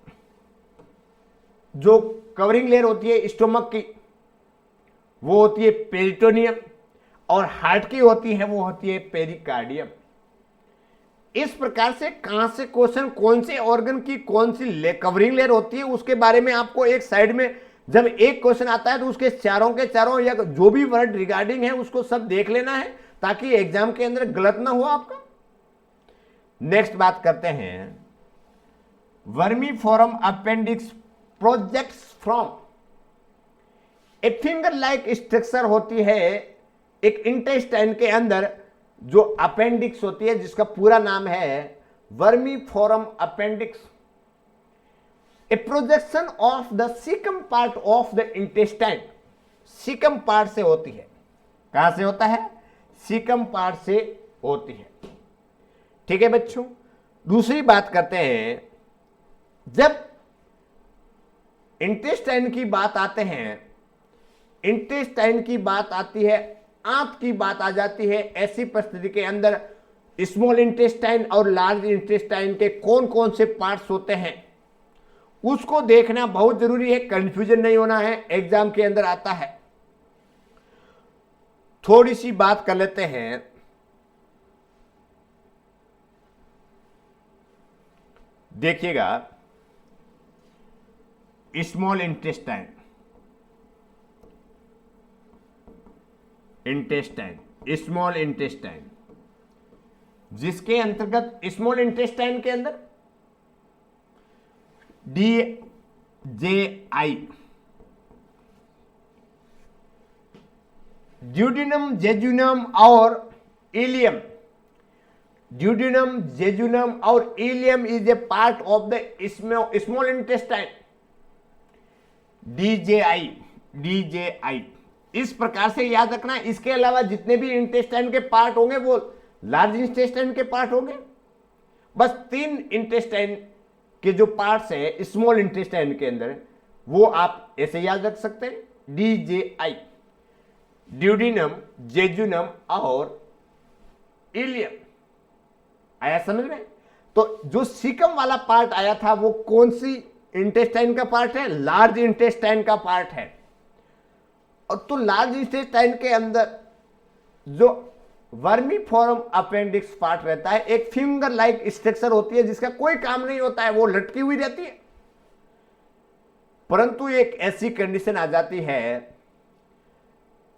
जो कवरिंग लेयर होती है स्टोमक की वो होती है पेरिटोनियम, और हार्ट की होती है वो होती है पेरिकार्डियम। इस प्रकार से कहां से क्वेश्चन कौन से ऑर्गन की कौन सी कवरिंग लेयर होती है उसके बारे में आपको एक साइड में जब एक क्वेश्चन आता है तो उसके चारों के चारों या जो भी वर्ड रिगार्डिंग है उसको सब देख लेना है ताकि एग्जाम के अंदर गलत ना हो आपका। नेक्स्ट बात करते हैं, vermiform appendix projects from a finger like structure होती है एक इंटेस्टाइन के अंदर जो अपेंडिक्स होती है जिसका पूरा नाम है vermiform appendix, a projection of the caecum part of the intestine. Caecum part से होती है, कहां से होता है? सीकम पार्ट से होती है। ठीक है बच्चों, दूसरी बात करते हैं, जब इंटेस्टाइन की बात आते हैं, इंटेस्टाइन की बात आती है, आंत की बात आ जाती है, ऐसी परिस्थिति के अंदर स्मॉल इंटेस्टाइन और लार्ज इंटेस्टाइन के कौन कौन से पार्ट्स होते हैं उसको देखना बहुत जरूरी है, कंफ्यूजन नहीं होना है, एग्जाम के अंदर आता है। थोड़ी सी बात कर लेते हैं, देखिएगा स्मॉल इंटेस्टाइन, स्मॉल इंटेस्टाइन जिसके अंतर्गत स्मॉल इंटेस्टाइन के अंदर DJI ड्यूडेनम, जेजुनम और इलियम, ड्यूडेनम, जेजुनम और ilium is a part of the small intestine. DJI इस प्रकार से याद रखना। इसके अलावा जितने भी इंटेस्टाइन के पार्ट होंगे वो लार्ज इंटेस्टाइन के पार्ट होंगे। बस 3 इंटेस्टाइन के जो पार्ट्स है स्मॉल इंटेस्टाइन के अंदर वो आप ऐसे याद रख सकते हैं, DJI ड्यूडेनम, जेजुनम और इलियम। आया समझ में? तो जो सीकम वाला पार्ट आया था वो कौन सी इंटेस्टाइन का पार्ट है? लार्ज इंटेस्टाइन का पार्ट है। और तो लार्ज इंटेस्टाइन के अंदर जो वर्मीफोरम अपेंडिक्स पार्ट रहता है, एक फिंगर लाइक स्ट्रक्चर होती है जिसका कोई काम नहीं होता है, वो लटकी हुई रहती है। परंतु एक ऐसी कंडीशन आ जाती है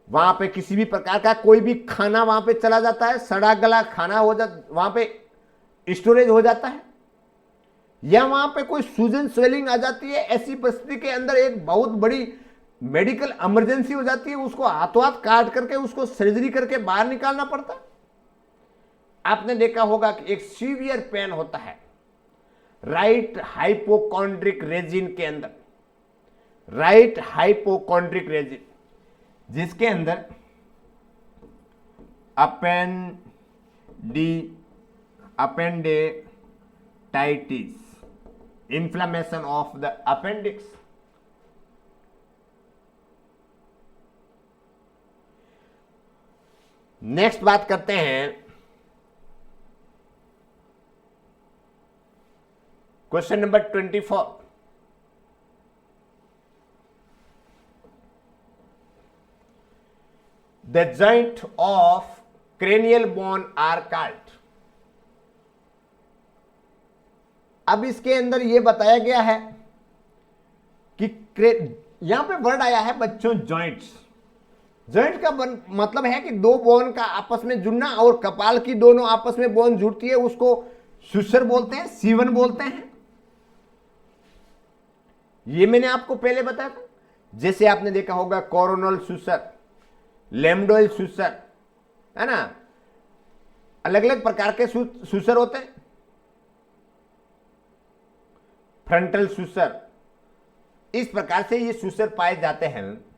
वहां पे किसी भी प्रकार का कोई भी खाना वहां पे चला जाता है, सड़ा गला खाना हो जाता, वहां पे स्टोरेज हो जाता है, या वहां पे कोई सूजन स्वेलिंग आ जाती है, ऐसी परिस्थिति के अंदर एक बहुत बड़ी मेडिकल इमरजेंसी हो जाती है, उसको हाथों हाथ काट करके उसको सर्जरी करके बाहर निकालना पड़ता है। आपने देखा होगा कि एक सीवियर पेन होता है राइट हाइपोकॉन्ड्रिक रेजिन के अंदर, राइट हाइपोकॉन्ड्रिक रेजिन जिसके अंदर appendicitis, inflammation of the appendix. Next बात करते हैं, question number 24। The joint of cranial bone are called। अब इसके अंदर यह बताया गया है कि यहां पे वर्ड आया है बच्चों जॉइंट्स। जॉइंट का मतलब है कि दो बोन का आपस में जुड़ना, और कपाल की दोनों आपस में बोन जुड़ती है उसको सुसर बोलते हैं, सीवन बोलते हैं। ये मैंने आपको पहले बताया था। जैसे आपने देखा होगा कोरोनल सुसर, लेमडोइल सुसर, है ना, अलग अलग प्रकार के सुसर होते हैं। फ्रंटल सुसर, इस प्रकार से ये सुसर पाए जाते हैं।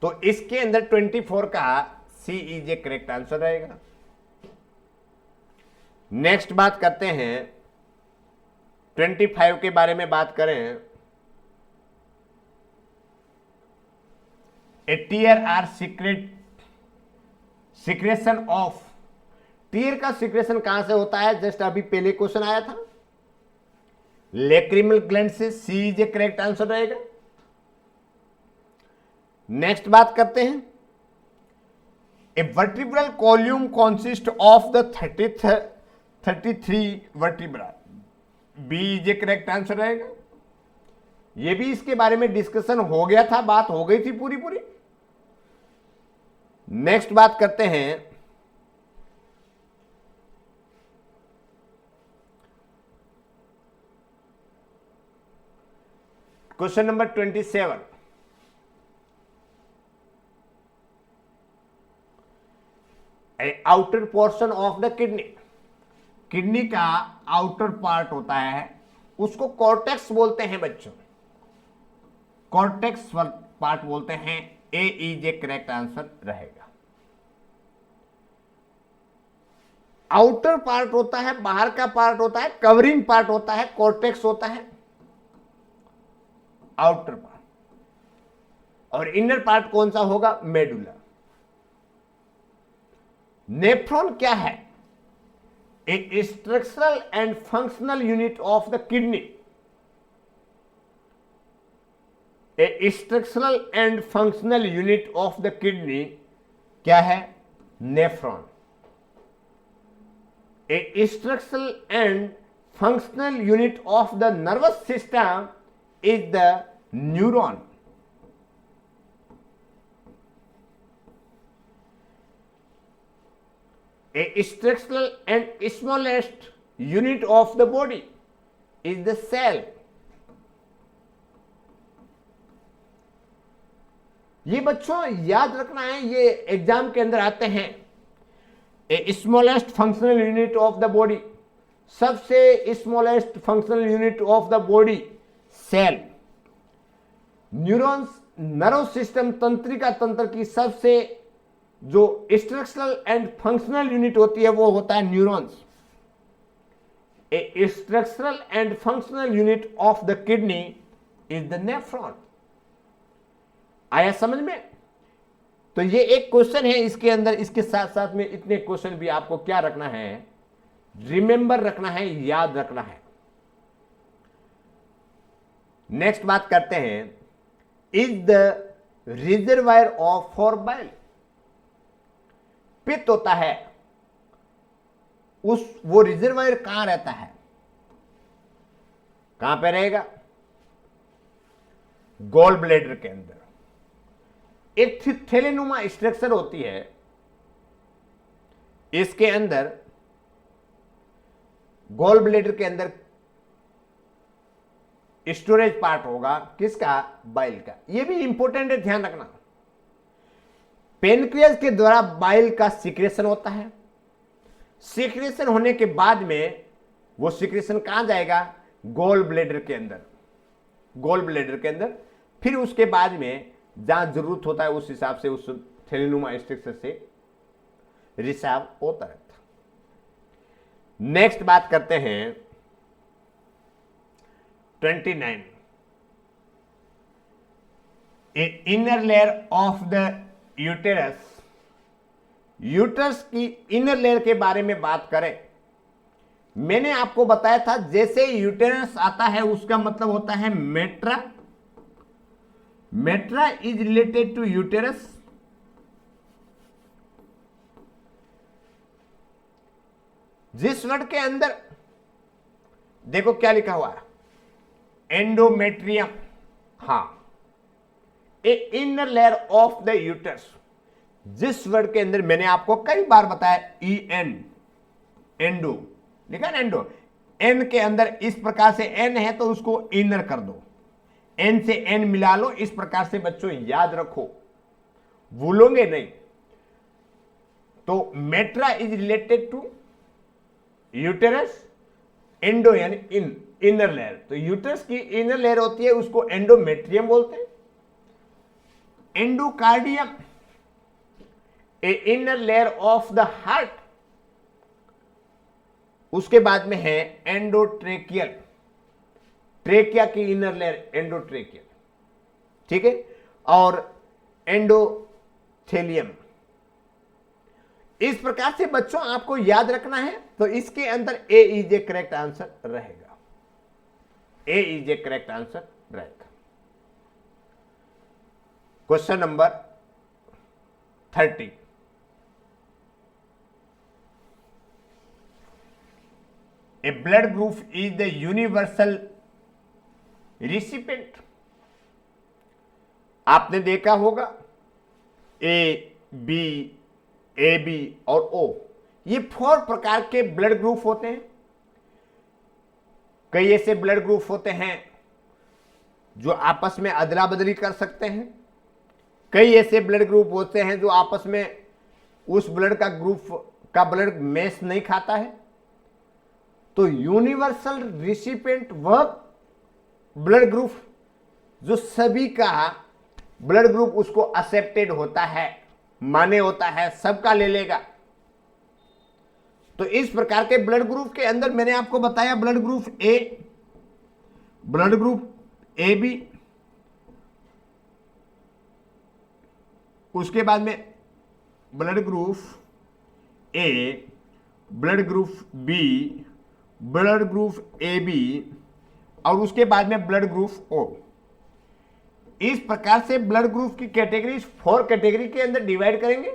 तो इसके अंदर 24 का C is a correct answer रहेगा। नेक्स्ट बात करते हैं 25 के बारे में बात करें। A tear are secretion of, tear का सिक्रेशन कहां से होता है, जस्ट अभी पहले क्वेश्चन आया था, लेक्रिमल ग्लैंड से। C is a correct answer रहेगा। नेक्स्ट बात करते हैं, a vertebral column consist of the 33 vertebra, B is a correct answer रहेगा। ये भी इसके बारे में डिस्कशन हो गया था, बात हो गई थी पूरी पूरी। नेक्स्ट बात करते हैं, question number 27, outer portion of the kidney, kidney का आउटर पार्ट होता है उसको कॉर्टेक्स बोलते हैं बच्चों, कॉर्टेक्स पार्ट बोलते हैं। ए इज ए करेक्ट आंसर रहेगा। आउटर पार्ट होता है, बाहर का पार्ट होता है, कवरिंग पार्ट होता है, कॉर्टेक्स होता है आउटर पार्ट, और इनर पार्ट कौन सा होगा, मेडुला। नेफ्रॉन क्या है, ए structural and functional unit of the kidney, A structural and functional unit of the kidney क्या है, nephron. A structural and functional unit of the nervous system is the neuron. A structural and smallest unit of the body is the cell. ये बच्चों याद रखना है, ये exam के अंदर आते हैं। A smallest functional unit of the body, सबसे smallest functional unit of the body cell. Neurons nerve system, तंत्रिका तंत्र की सबसे जो स्ट्रक्चरल एंड फंक्शनल यूनिट होती है वो होता है neurons. A structural and functional unit of the kidney is the nephron. आया समझ में? तो ये एक क्वेश्चन है इसके अंदर, इसके साथ साथ में इतने क्वेश्चन भी आपको क्या रखना है, रिमेंबर रखना है, याद रखना है। नेक्स्ट बात करते हैं, is the reservoir of for bile, पित्त होता है वो रिजर्वायर कहां रहता है, कहां पे रहेगा, गॉल ब्लैडर के अंदर। एक थैलेनुमा स्ट्रक्चर होती है, इसके अंदर गॉल ब्लैडर के अंदर स्टोरेज पार्ट होगा, किसका, बाइल का। यह भी इंपॉर्टेंट है, ध्यान रखना। पेनक्रियाज के द्वारा बाइल का सिक्रेशन होता है, सिक्रेशन होने के बाद में वो सिक्रेशन कहां जाएगा, गॉल ब्लैडर के अंदर, गॉल ब्लैडर के अंदर। फिर उसके बाद में जहां जरूरत होता है उस हिसाब से उस थैलेनुमा स्ट्रक्चर से रिसाव होता रहता। नेक्स्ट बात करते हैं 29, inner layer of the uterus. Uterus की इनर लेयर के बारे में बात करें, मैंने आपको बताया था जैसे यूटेरस आता है उसका मतलब होता है metra. Metra is related to uterus. जिस वर्ड के अंदर देखो क्या लिखा हुआ है, एंडोमेट्रियम, हां, a inner layer of the uterus. जिस वर्ड के अंदर मैंने आपको कई बार बताया, ई एन, एंडो लिखा ना, एंडो, एन के अंदर इस प्रकार से एन है तो उसको इनर कर दो, एन से एन मिला लो, इस प्रकार से बच्चों याद रखो, भूलोगे नहीं। तो metra is related to uterus, endo यानी इनर लेयर। तो यूटेरस की इनर लेयर होती है उसको एंडोमेट्रियम बोलते हैं। Endocardium, a inner layer of the heart. उसके बाद में है एंडोट्रेकियल, ट्रेकिया की इनर लेयर एंडोट्रेकियल, ठीक है। और एंडोथेलियम। इस प्रकार से बच्चों आपको याद रखना है, तो इसके अंदर ए इज ए करेक्ट आंसर रहेगा, ए इज ए करेक्ट आंसर रहेगा। Question number 30, A blood group is the universal recipient. आपने देखा होगा ए बी और ओ, ये 4 प्रकार के ब्लड ग्रुप होते हैं। कई ऐसे ब्लड ग्रुप होते हैं जो आपस में अदला बदली कर सकते हैं, कई ऐसे ब्लड ग्रुप होते हैं जो आपस में उस ब्लड का ग्रुप का ब्लड मैच नहीं खाता है। तो यूनिवर्सल रिसिपेंट वह ब्लड ग्रुप जो सभी का ब्लड ग्रुप उसको एक्सेप्टेड होता है, माने होता है, सबका ले लेगा। तो इस प्रकार के ब्लड ग्रुप के अंदर मैंने आपको बताया blood group A, blood group A B, उसके बाद में blood group A, blood group B, blood group A B और उसके बाद में ब्लड ग्रुप ओ। इस प्रकार से ब्लड ग्रुप की कैटेगरी 4 कैटेगरी के अंदर डिवाइड करेंगे।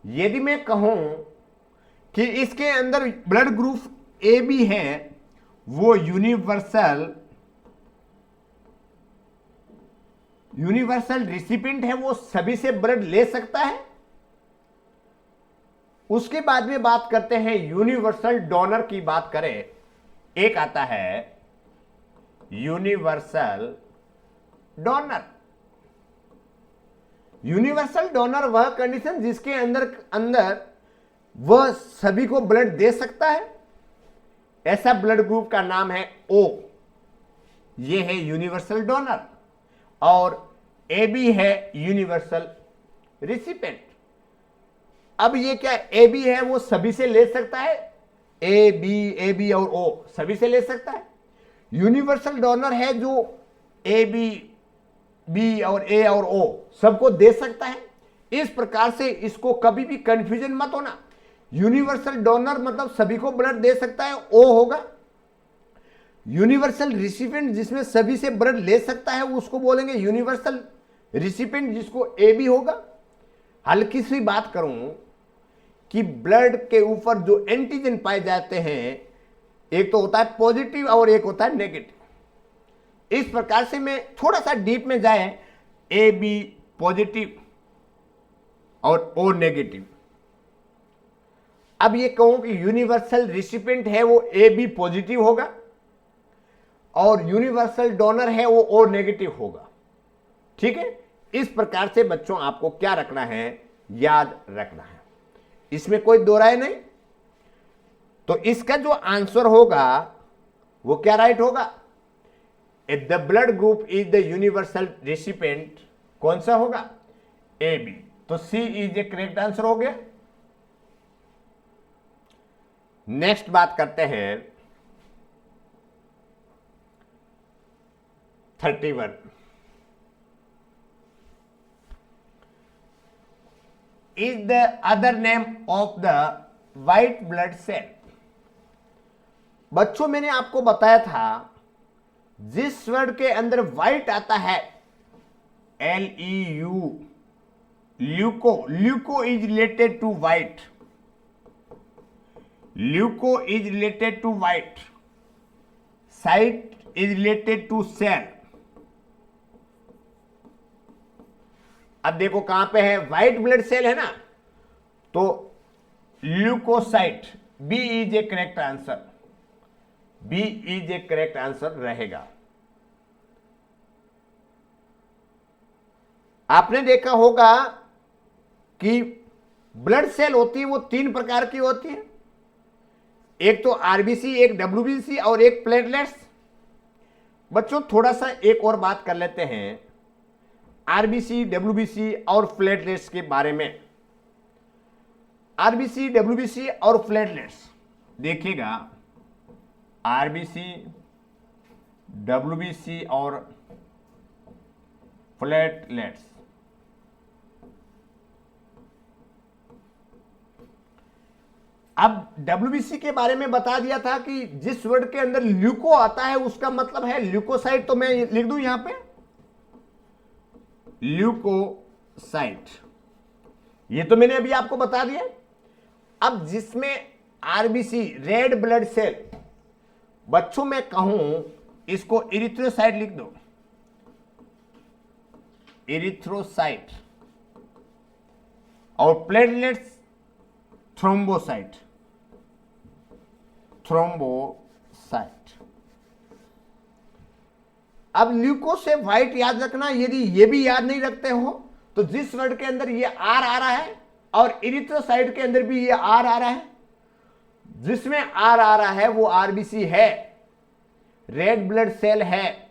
यदि मैं कहूं कि इसके अंदर ब्लड ग्रुप ए बी है, वो यूनिवर्सल रिसिपिएंट है, वो सभी से ब्लड ले सकता है। उसके बाद में बात करते हैं यूनिवर्सल डोनर की बात करें, एक आता है यूनिवर्सल डोनर। यूनिवर्सल डोनर वह कंडीशन जिसके अंदर वह सभी को ब्लड दे सकता है। ऐसा ब्लड ग्रुप का नाम है ओ, यह है यूनिवर्सल डोनर। और ए बी है यूनिवर्सल रिसिपेंट। अब ये क्या ए बी है, वो सभी से ले सकता है, ए बी और ओ सभी से ले सकता है। यूनिवर्सल डोनर है जो ए बी और ए और ओ सबको दे सकता है। इस प्रकार से इसको कभी भी कंफ्यूजन मत होना। यूनिवर्सल डोनर मतलब सभी को ब्लड दे सकता है, ओ होगा। यूनिवर्सल रिसिपिएंट जिसमें सभी से ब्लड ले सकता है उसको बोलेंगे यूनिवर्सल रिसिपिएंट, जिसको ए बी होगा। हल्की सी बात करूं कि ब्लड के ऊपर जो एंटीजन पाए जाते हैं, एक तो होता है पॉजिटिव और एक होता है नेगेटिव। इस प्रकार से मैं थोड़ा सा डीप में जाए, ए बी पॉजिटिव और ओ नेगेटिव। अब ये कहूं कि यूनिवर्सल रिसिपिएंट है वो ए बी पॉजिटिव होगा और यूनिवर्सल डोनर है वो ओ नेगेटिव होगा। ठीक है, इस प्रकार से बच्चों आपको क्या रखना है, याद रखना है, इसमें कोई दो राय नहीं। तो इसका जो आंसर होगा वो क्या राइट होगा, if the blood group is the universal recipient, कौन सा होगा, ए बी। तो सी इज ए करेक्ट आंसर हो गया। नेक्स्ट बात करते हैं 31, is the other name of the white blood cell। बच्चों मैंने आपको बताया था जिस वर्ड के अंदर व्हाइट आता है, LEU, leuco is related to white, leuco is related to white, cyte is related to cell. अब देखो कहां पे है, व्हाइट ब्लड सेल है ना, तो leucocyte, B is a correct answer, B is a correct answer रहेगा। आपने देखा होगा कि ब्लड सेल होती है वो 3 प्रकार की होती है, एक तो आरबीसी, एक डब्ल्यूबीसी और एक प्लेटलेट्स। बच्चों थोड़ा सा एक और बात कर लेते हैं आरबीसी, डब्ल्यूबीसी और प्लेटलेट्स के बारे में। आरबीसी, डब्ल्यूबीसी और प्लेटलेट्स देखिएगा, आरबीसी, डब्ल्यूबीसी और प्लेटलेट्स, अब डब्ल्यूबीसी के बारे में बता दिया था कि जिस वर्ड के अंदर ल्यूको आता है उसका मतलब है ल्यूकोसाइट, तो मैं लिख दूं यहां पे ल्यूकोसाइट, ये तो मैंने अभी आपको बता दिया। अब जिसमें आरबीसी रेड ब्लड सेल, बच्चों में कहूं इसको इरिथ्रोसाइट लिख दो, इरिथ्रोसाइट, और प्लेटलेट्स थ्रोम्बोसाइट, थ्रोम्बोसाइट। अब ल्यूको से व्हाइट याद रखना, यदि ये भी याद नहीं रखते हो तो जिस वर्ड के अंदर ये आर आ रहा है और इरिथ्रोसाइट के अंदर भी ये आर आ रहा है, जिसमें आर आ रहा है वो आरबीसी है, रेड ब्लड सेल है।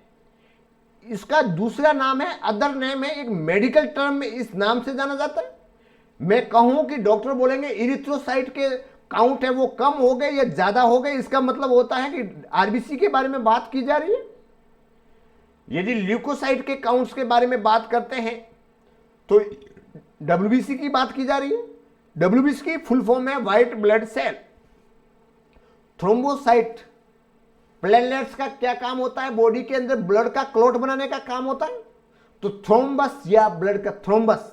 इसका दूसरा नाम है, अदर नेम है, एक मेडिकल टर्म में इस नाम से जाना जाता है। मैं कहूं कि डॉक्टर बोलेंगे इरिथ्रोसाइट के काउंट है वो कम हो गए या ज्यादा हो गए, इसका मतलब होता है कि आरबीसी के बारे में बात की जा रही है। यदि ल्यूकोसाइट के काउंट्स के बारे में बात करते हैं तो डब्ल्यूबीसी की बात की जा रही है। डब्ल्यूबीसी की फुल फॉर्म है white blood cell. Thrombocyte, platelets का क्या काम होता है, बॉडी के अंदर ब्लड का क्लॉट बनाने का काम होता है। तो थ्रोम्बस या ब्लड का थ्रोम्बस,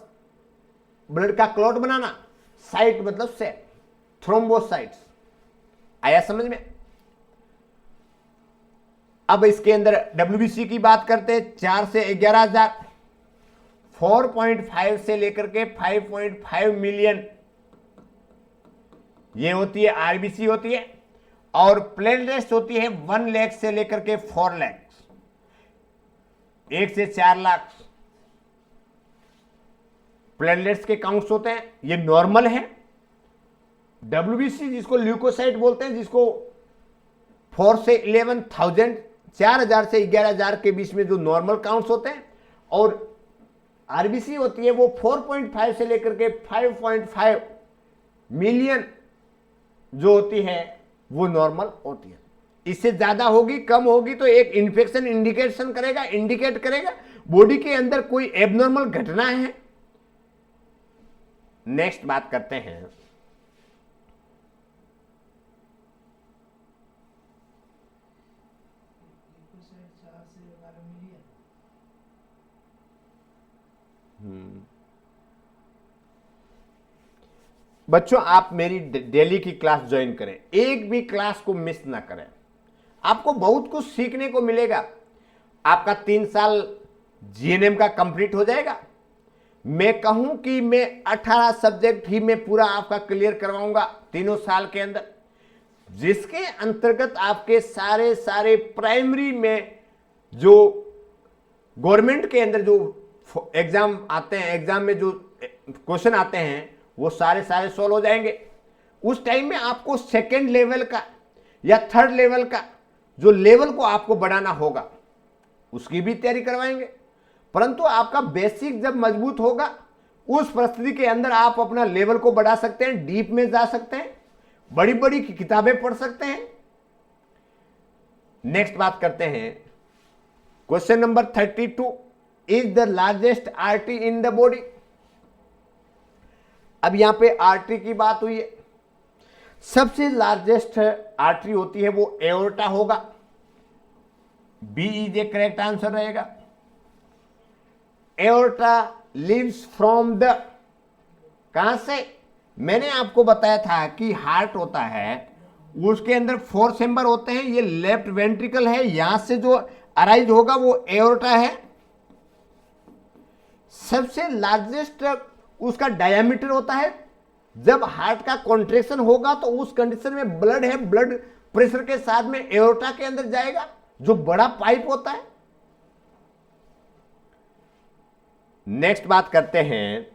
ब्लड का क्लॉट बनाना, साइट मतलब सेल, थ्रोम्बोसाइट्स। आया समझ में? अब इसके अंदर डब्ल्यूबीसी की बात करते हैं, 4 से 11,000, 4.5 से लेकर के 5.5 मिलियन ये होती है आरबीसी होती है, और प्लेटलेट्स होती है 1 लाख से लेकर के 4 लाख, 1 से 4 लाख प्लेटलेट्स के काउंट्स होते हैं। ये नॉर्मल है। डब्ल्यूबीसी जिसको ल्यूकोसाइट बोलते हैं, जिसको 4 से 11,000, 4,000 से 11,000 के बीच में जो नॉर्मल काउंट्स होते हैं, और आरबीसी होती है वो 4.5 से लेकर के 5.5 मिलियन जो होती है वो नॉर्मल होती है। इससे ज्यादा होगी कम होगी तो एक इन्फेक्शन इंडिकेट करेगा बॉडी के अंदर कोई एबनॉर्मल घटना है। नेक्स्ट बात करते हैं बच्चों, आप मेरी डेली की क्लास ज्वाइन करें, एक भी क्लास को मिस ना करें। आपको बहुत कुछ सीखने को मिलेगा। आपका 3 साल जीएनएम का कंप्लीट हो जाएगा। मैं कहूं कि मैं 18 सब्जेक्ट ही मैं पूरा आपका क्लियर करवाऊंगा 3 साल के अंदर, जिसके अंतर्गत आपके सारे प्राइमरी में जो गवर्नमेंट के अंदर जो एग्जाम आते हैं, एग्जाम में जो क्वेश्चन आते हैं वो सारे सॉल्व हो जाएंगे। उस टाइम में आपको सेकेंड लेवल का या थर्ड लेवल का जो लेवल को आपको बढ़ाना होगा उसकी भी तैयारी करवाएंगे। परंतु आपका बेसिक जब मजबूत होगा उस परिस्थिति के अंदर आप अपना लेवल को बढ़ा सकते हैं, डीप में जा सकते हैं, बड़ी बड़ी किताबें पढ़ सकते हैं। नेक्स्ट बात करते हैं, question number 32, is the largest artery in the body. अब यहां पे आर्टरी की बात हुई है। सबसे लार्जेस्ट आर्टरी होती है वो एओर्टा होगा, B is a correct answer रहेगा। एओर्टा लिव्स फ्रॉम द, कहां से? मैंने आपको बताया था कि हार्ट होता है उसके अंदर 4 चैम्बर होते हैं। ये लेफ्ट वेंट्रिकल है, यहां से जो अराइज होगा वो एओर्टा है। सबसे लार्जेस्ट उसका डायमीटर होता है। जब हार्ट का कॉन्ट्रैक्शन होगा तो उस कंडीशन में ब्लड है, ब्लड प्रेशर के साथ में एओर्टा के अंदर जाएगा, जो बड़ा पाइप होता है। नेक्स्ट बात करते हैं,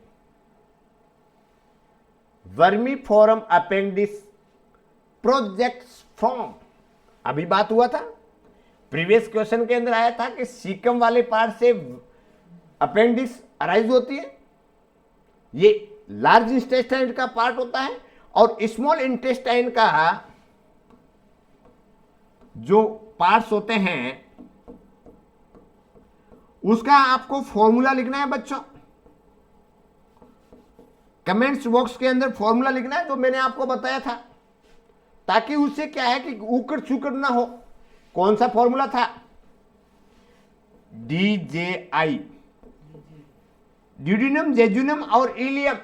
वर्मीफोरम अपेंडिक्स प्रोजेक्ट्स फ्रॉम। अभी बात हुआ था, प्रीवियस क्वेश्चन के अंदर आया था कि सीकम वाले पार्ट से अपेंडिक्स अराइज होती है। ये लार्ज इंटेस्टाइन का पार्ट होता है, और स्मॉल इंटेस्टाइन का जो पार्ट्स होते हैं उसका आपको फॉर्मूला लिखना है बच्चों। कमेंट्स बॉक्स के अंदर फॉर्मूला लिखना है जो मैंने आपको बताया था। ताकि उससे क्या है कि उकड़ चुकड़ ना हो। कौन सा फॉर्मूला था? DJI, ड्यूडेनम, जेजुनम और इलियम,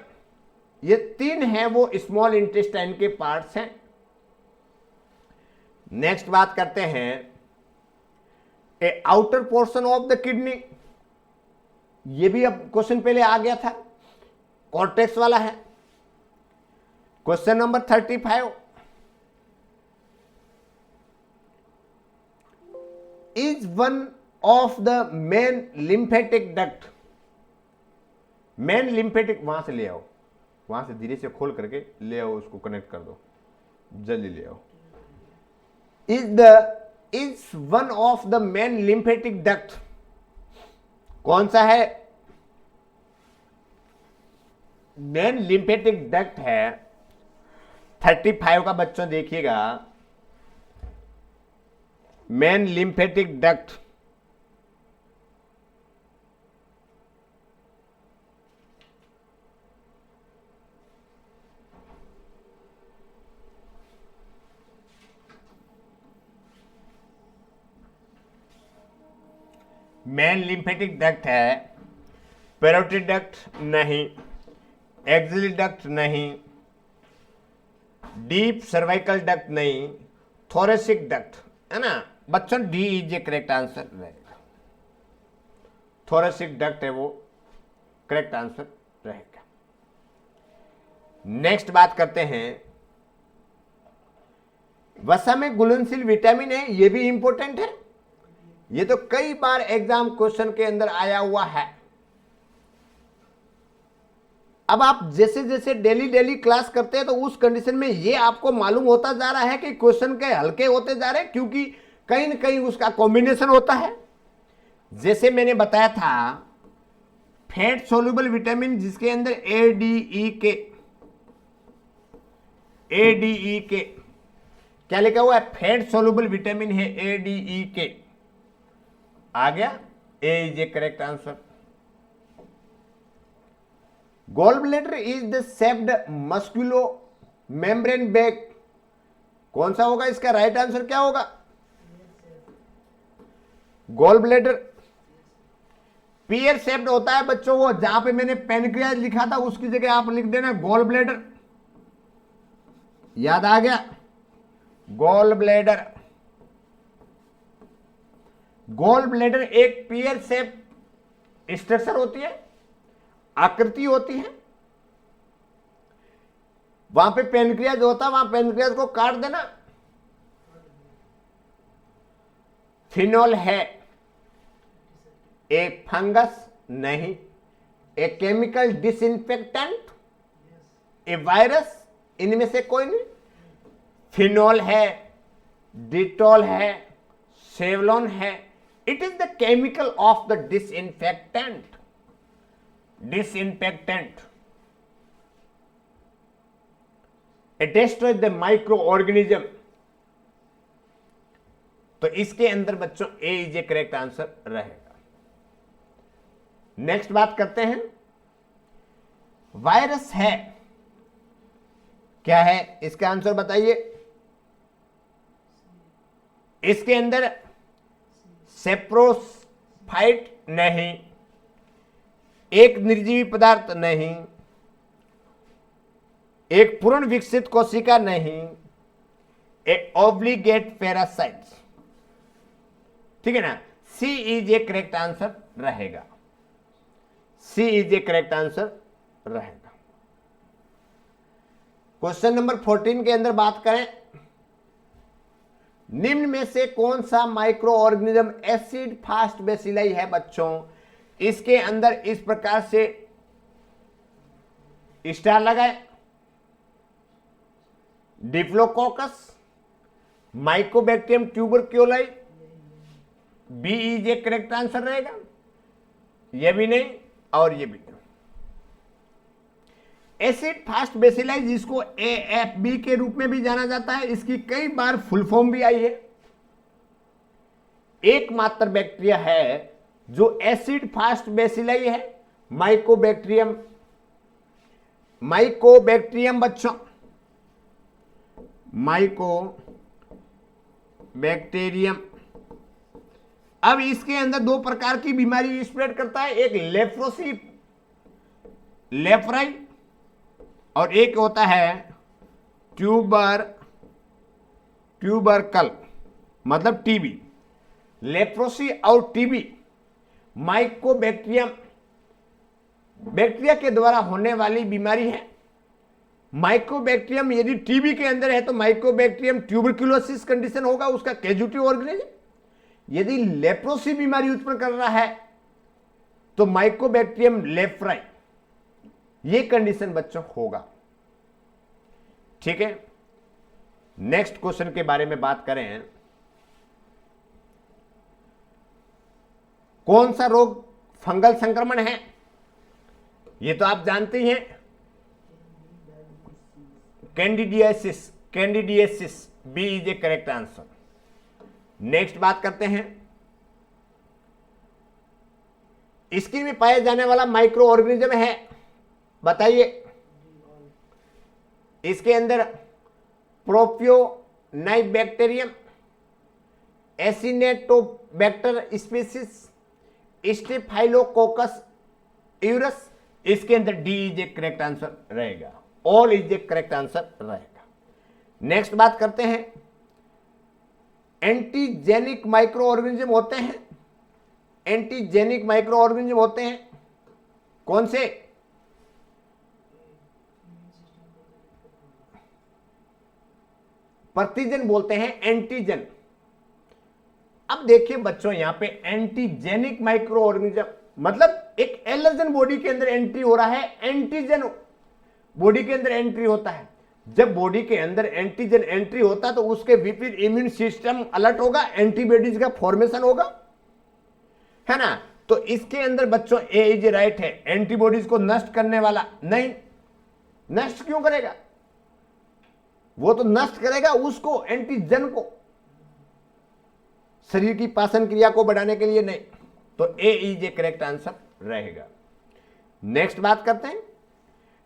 ये तीन हैं वो स्मॉल इंटेस्टाइन के पार्ट्स हैं। नेक्स्ट बात करते हैं a outer portion of the kidney. ये भी अब क्वेश्चन पहले आ गया था, कॉर्टेक्स वाला है। Question number 35, is one of the main lymphatic duct. Main lymphatic, वहां से ले आओ, वहां से धीरे से खोल करके ले आओ, उसको कनेक्ट कर दो, जल्दी ले आओ। Is one of the main lymphatic duct, कौन सा है? मेन लिम्फेटिक डक्ट है 35 का बच्चों देखिएगा। Main lymphatic duct main lymphatic duct है पैरोटिड डक्ट नहीं, एक्सिलरी डक्ट नहीं, डीप सर्वाइकल डक्ट नहीं, थोरेसिक डक्ट है ना बच्चों। D is a correct answer रहेगा। थोरेसिक डक्ट है वो करेक्ट आंसर रहेगा। नेक्स्ट बात करते हैं, वसा में घुलनशील विटामिन है, ये भी इंपॉर्टेंट है। ये तो कई बार एग्जाम क्वेश्चन के अंदर आया हुआ है। अब आप जैसे जैसे डेली डेली क्लास करते हैं तो उस कंडीशन में ये आपको मालूम होता जा रहा है कि क्वेश्चन के हल्के होते जा रहे हैं, क्योंकि कहीं ना कहीं उसका कॉम्बिनेशन होता है। जैसे मैंने बताया था, फैट सोल्यूबल विटामिन जिसके अंदर ADE के क्या लिखा हुआ है? फैट सोल्यूबल विटामिन है ADE। आ गया, A is a correct answer. Gall bladder is the shaped musculo membrane bag, कौन सा होगा इसका राइट आंसर? क्या होगा? गॉल ब्लैडर पियर शेप्ड होता है बच्चों। वो जहां पे मैंने पेनक्रियाज लिखा था उसकी जगह आप लिख देना गॉल ब्लैडर। याद आ गया? Gall bladder. गॉल ब्लैडर एक पियर शेप स्ट्रक्चर होती है, आकृति होती है। वहां पे पेनक्रियाज होता है, वहां पेनक्रियाज को काट देना। फिनोल है एक फंगस नहीं, एक केमिकल डिसइंफेक्टेंट, ए वायरस, इनमें से कोई नहीं। फिनोल है, डिटॉल है, सेवलॉन है। It is the chemical of the disinfectant. Disinfectant it destroys the micro organism. तो इसके अंदर बच्चों ए इज ए करेक्ट आंसर रहेगा। नेक्स्ट बात करते हैं, वायरस है, क्या है इसका आंसर बताइए? इसके अंदर सेप्रोफाइट नहीं, एक निर्जीवी पदार्थ नहीं, एक पूर्ण विकसित कोशिका नहीं, एक ऑब्लिगेट पैरासाइट्स। ठीक है ना? सी इज ए करेक्ट आंसर रहेगा। सी इज ए करेक्ट आंसर रहेगा। क्वेश्चन नंबर 14 के अंदर बात करें, निम्न में से कौन सा micro organism acid fast bacilli है बच्चों? इसके अंदर इस प्रकार से स्टार लगाए, diplococcus, mycobacterium tuberculi. B is a correct answer रहेगा। यह भी नहीं और ये भी नहीं। एसिड फास्ट बेसिलाई जिसको AFB के रूप में भी जाना जाता है, इसकी कई बार फुल फॉर्म भी आई है। एकमात्र बैक्टीरिया है जो एसिड फास्ट बेसिलाई है, माइकोबैक्टीरियम बच्चों। Myco bacterium. अब इसके अंदर दो प्रकार की बीमारी स्प्रेड करता है, एक लेप्रोसी लेप्राई और एक होता है ट्यूबरकल मतलब टीबी। लेप्रोसी और टीबी माइकोबैक्टीरियम बैक्टीरिया के द्वारा होने वाली बीमारी है। माइकोबैक्टीरियम यदि टीबी के अंदर है तो माइकोबैक्टीरियम ट्यूबरकुलोसिस कंडीशन होगा, उसका कैजुअलिटी ऑर्गेनिज्म। यदि लेप्रोसी बीमारी उत्पन्न कर रहा है तो माइकोबैक्टीरियम लेप्राई, ये कंडीशन बच्चों होगा। ठीक है, नेक्स्ट क्वेश्चन के बारे में बात करें। कौन सा रोग फंगल संक्रमण है? ये तो आप जानते ही हैं, candidiasis. Candidiasis B is a correct answer. Next बात करते हैं, स्किन में पाया जाने वाला माइक्रो ऑर्गेनिज्म है, बताइए। इसके अंदर propionibacterium, acinetobacter species, staphylococcus aureus. इसके अंदर D is a correct answer रहेगा, all is a correct answer रहेगा। नेक्स्ट बात करते हैं, एंटीजेनिक माइक्रो ऑर्गेनिज्म होते हैं। एंटीजेनिक माइक्रो ऑर्गेनिज्म होते हैं कौन से? प्रतिजन बोलते हैं, एंटीजन। अब देखिए बच्चों, यहां पे एंटीजेनिक माइक्रो ऑर्गेनिज्म मतलब एक एलर्जन बॉडी के अंदर एंट्री हो रहा है, एंटीजन बॉडी के अंदर एंट्री होता है। जब बॉडी के अंदर एंटीजन एंट्री होता है तो उसके विपरीत इम्यून सिस्टम अलर्ट होगा, एंटीबॉडीज का फॉर्मेशन होगा, है ना। तो इसके अंदर बच्चों ए इज राइट है, एंटीबॉडीज को नष्ट करने वाला नहीं। नष्ट क्यों करेगा? वो तो नष्ट करेगा उसको, एंटीजन को, शरीर की पाचन क्रिया को बढ़ाने के लिए नहीं। तो ए इज ए करेक्ट आंसर रहेगा। नेक्स्ट बात करते हैं,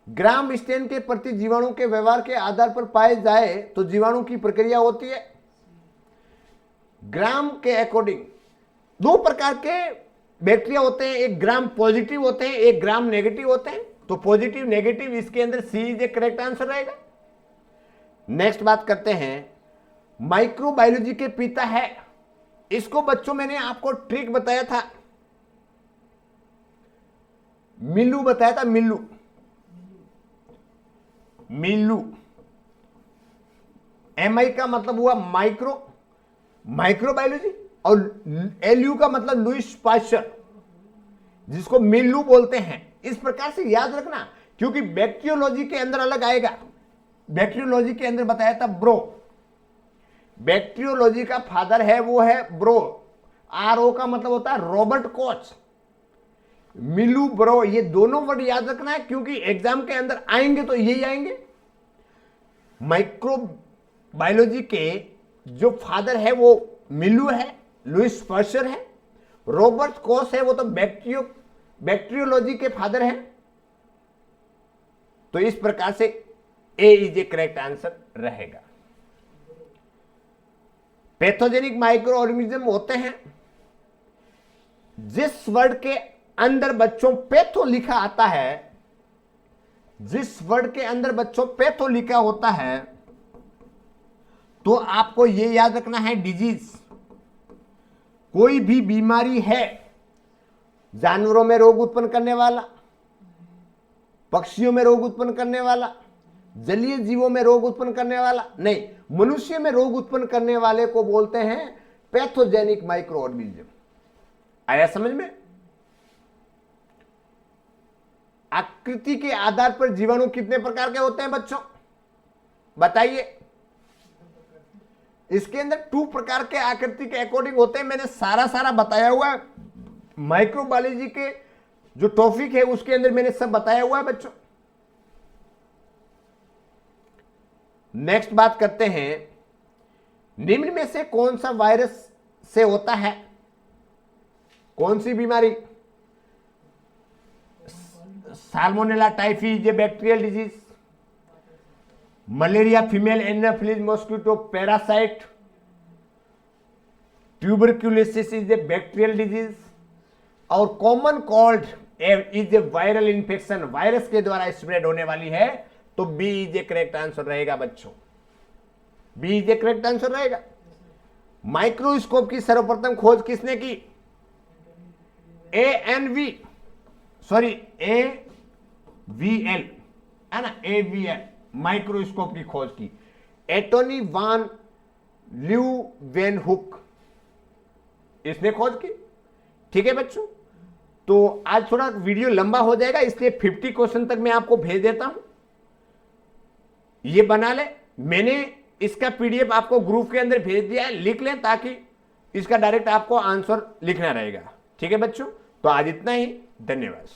ग्राम स्टेन के प्रति जीवाणु के व्यवहार के आधार पर पाए जाए तो जीवाणु की प्रक्रिया होती है। ग्राम के अकॉर्डिंग दो प्रकार के बैक्टीरिया होते हैं, एक ग्राम पॉजिटिव होते हैं, एक ग्राम नेगेटिव होते हैं। तो पॉजिटिव नेगेटिव, इसके अंदर सी इज ए करेक्ट आंसर रहेगा। नेक्स्ट बात करते हैं, माइक्रोबायोलॉजी के पिता है। इसको बच्चों मैंने आपको ट्रिक बताया था, मिल्लू बताया था, मिल्लू मिल्लू एम आई का मतलब हुआ माइक्रो, माइक्रोबायोलॉजी, और एल यू का मतलब लुईस पाश्चर, जिसको मिल्लू बोलते हैं। इस प्रकार से याद रखना, क्योंकि बैक्टीरियोलॉजी के अंदर अलग आएगा। बैक्टीरियोलॉजी के अंदर बताया था ब्रो, बैक्टीरियोलॉजी का फादर है वो है ब्रो, आर ओ का मतलब होता है रॉबर्ट कोच। मिल्लू ब्रो, ये दोनों वर्ड याद रखना है क्योंकि एग्जाम के अंदर आएंगे तो यही आएंगे। माइक्रोबायोलॉजी के जो फादर है वो मिल्लू है, लुईस पाश्चर है। रॉबर्ट कोच है वो तो बैक्टीरियोलॉजी के फादर है। तो इस प्रकार से ए इज ए करेक्ट आंसर रहेगा। पैथोजेनिक माइक्रो ऑर्गेनिज्म होते हैं जिस वर्ड के अंदर बच्चों पैथो लिखा आता है, जिस वर्ड के अंदर बच्चों पैथो लिखा होता है तो आपको यह याद रखना है डिजीज। कोई भी बीमारी है, जानवरों में रोग उत्पन्न करने वाला, पक्षियों में रोग उत्पन्न करने वाला, जलीय जीवों में रोग उत्पन्न करने वाला नहीं, मनुष्य में रोग उत्पन्न करने वाले को बोलते हैं पैथोजेनिक माइक्रो ऑर्गेनिज्म। आया समझ में? आकृति के आधार पर जीवाणु कितने प्रकार के होते हैं बच्चों, बताइए। इसके अंदर 2 प्रकार के आकृति के अकॉर्डिंग होते हैं। मैंने सारा बताया हुआ है, माइक्रोबायोलॉजी के जो टॉपिक है उसके अंदर मैंने सब बताया हुआ है बच्चों। नेक्स्ट बात करते हैं, निम्न में से कौन सा वायरस से होता है? कौन सी बीमारी? Salmonella typhi is a bacterial disease, malaria female anopheles mosquito parasite, tuberculosis is a bacterial disease, और common cold is a viral infection, virus के द्वारा स्प्रेड होने वाली है। तो B is a correct answer रहेगा बच्चों, B is a correct answer रहेगा। माइक्रोस्कोप की सर्वप्रथम खोज किसने की? ANV, सॉरी AVL है ना, AVL माइक्रोस्कोप की खोज की एंटोनी वान ल्यूवेनहुक, इसने खोज की। ठीक है बच्चों, तो आज थोड़ा वीडियो लंबा हो जाएगा, इसलिए 50 क्वेश्चन तक मैं आपको भेज देता हूं, ये बना ले। मैंने इसका PDF आपको ग्रुप के अंदर भेज दिया है, लिख लें ताकि इसका डायरेक्ट आपको आंसर लिखना रहेगा। ठीक है बच्चों, तो आज इतना ही, धन्यवाद।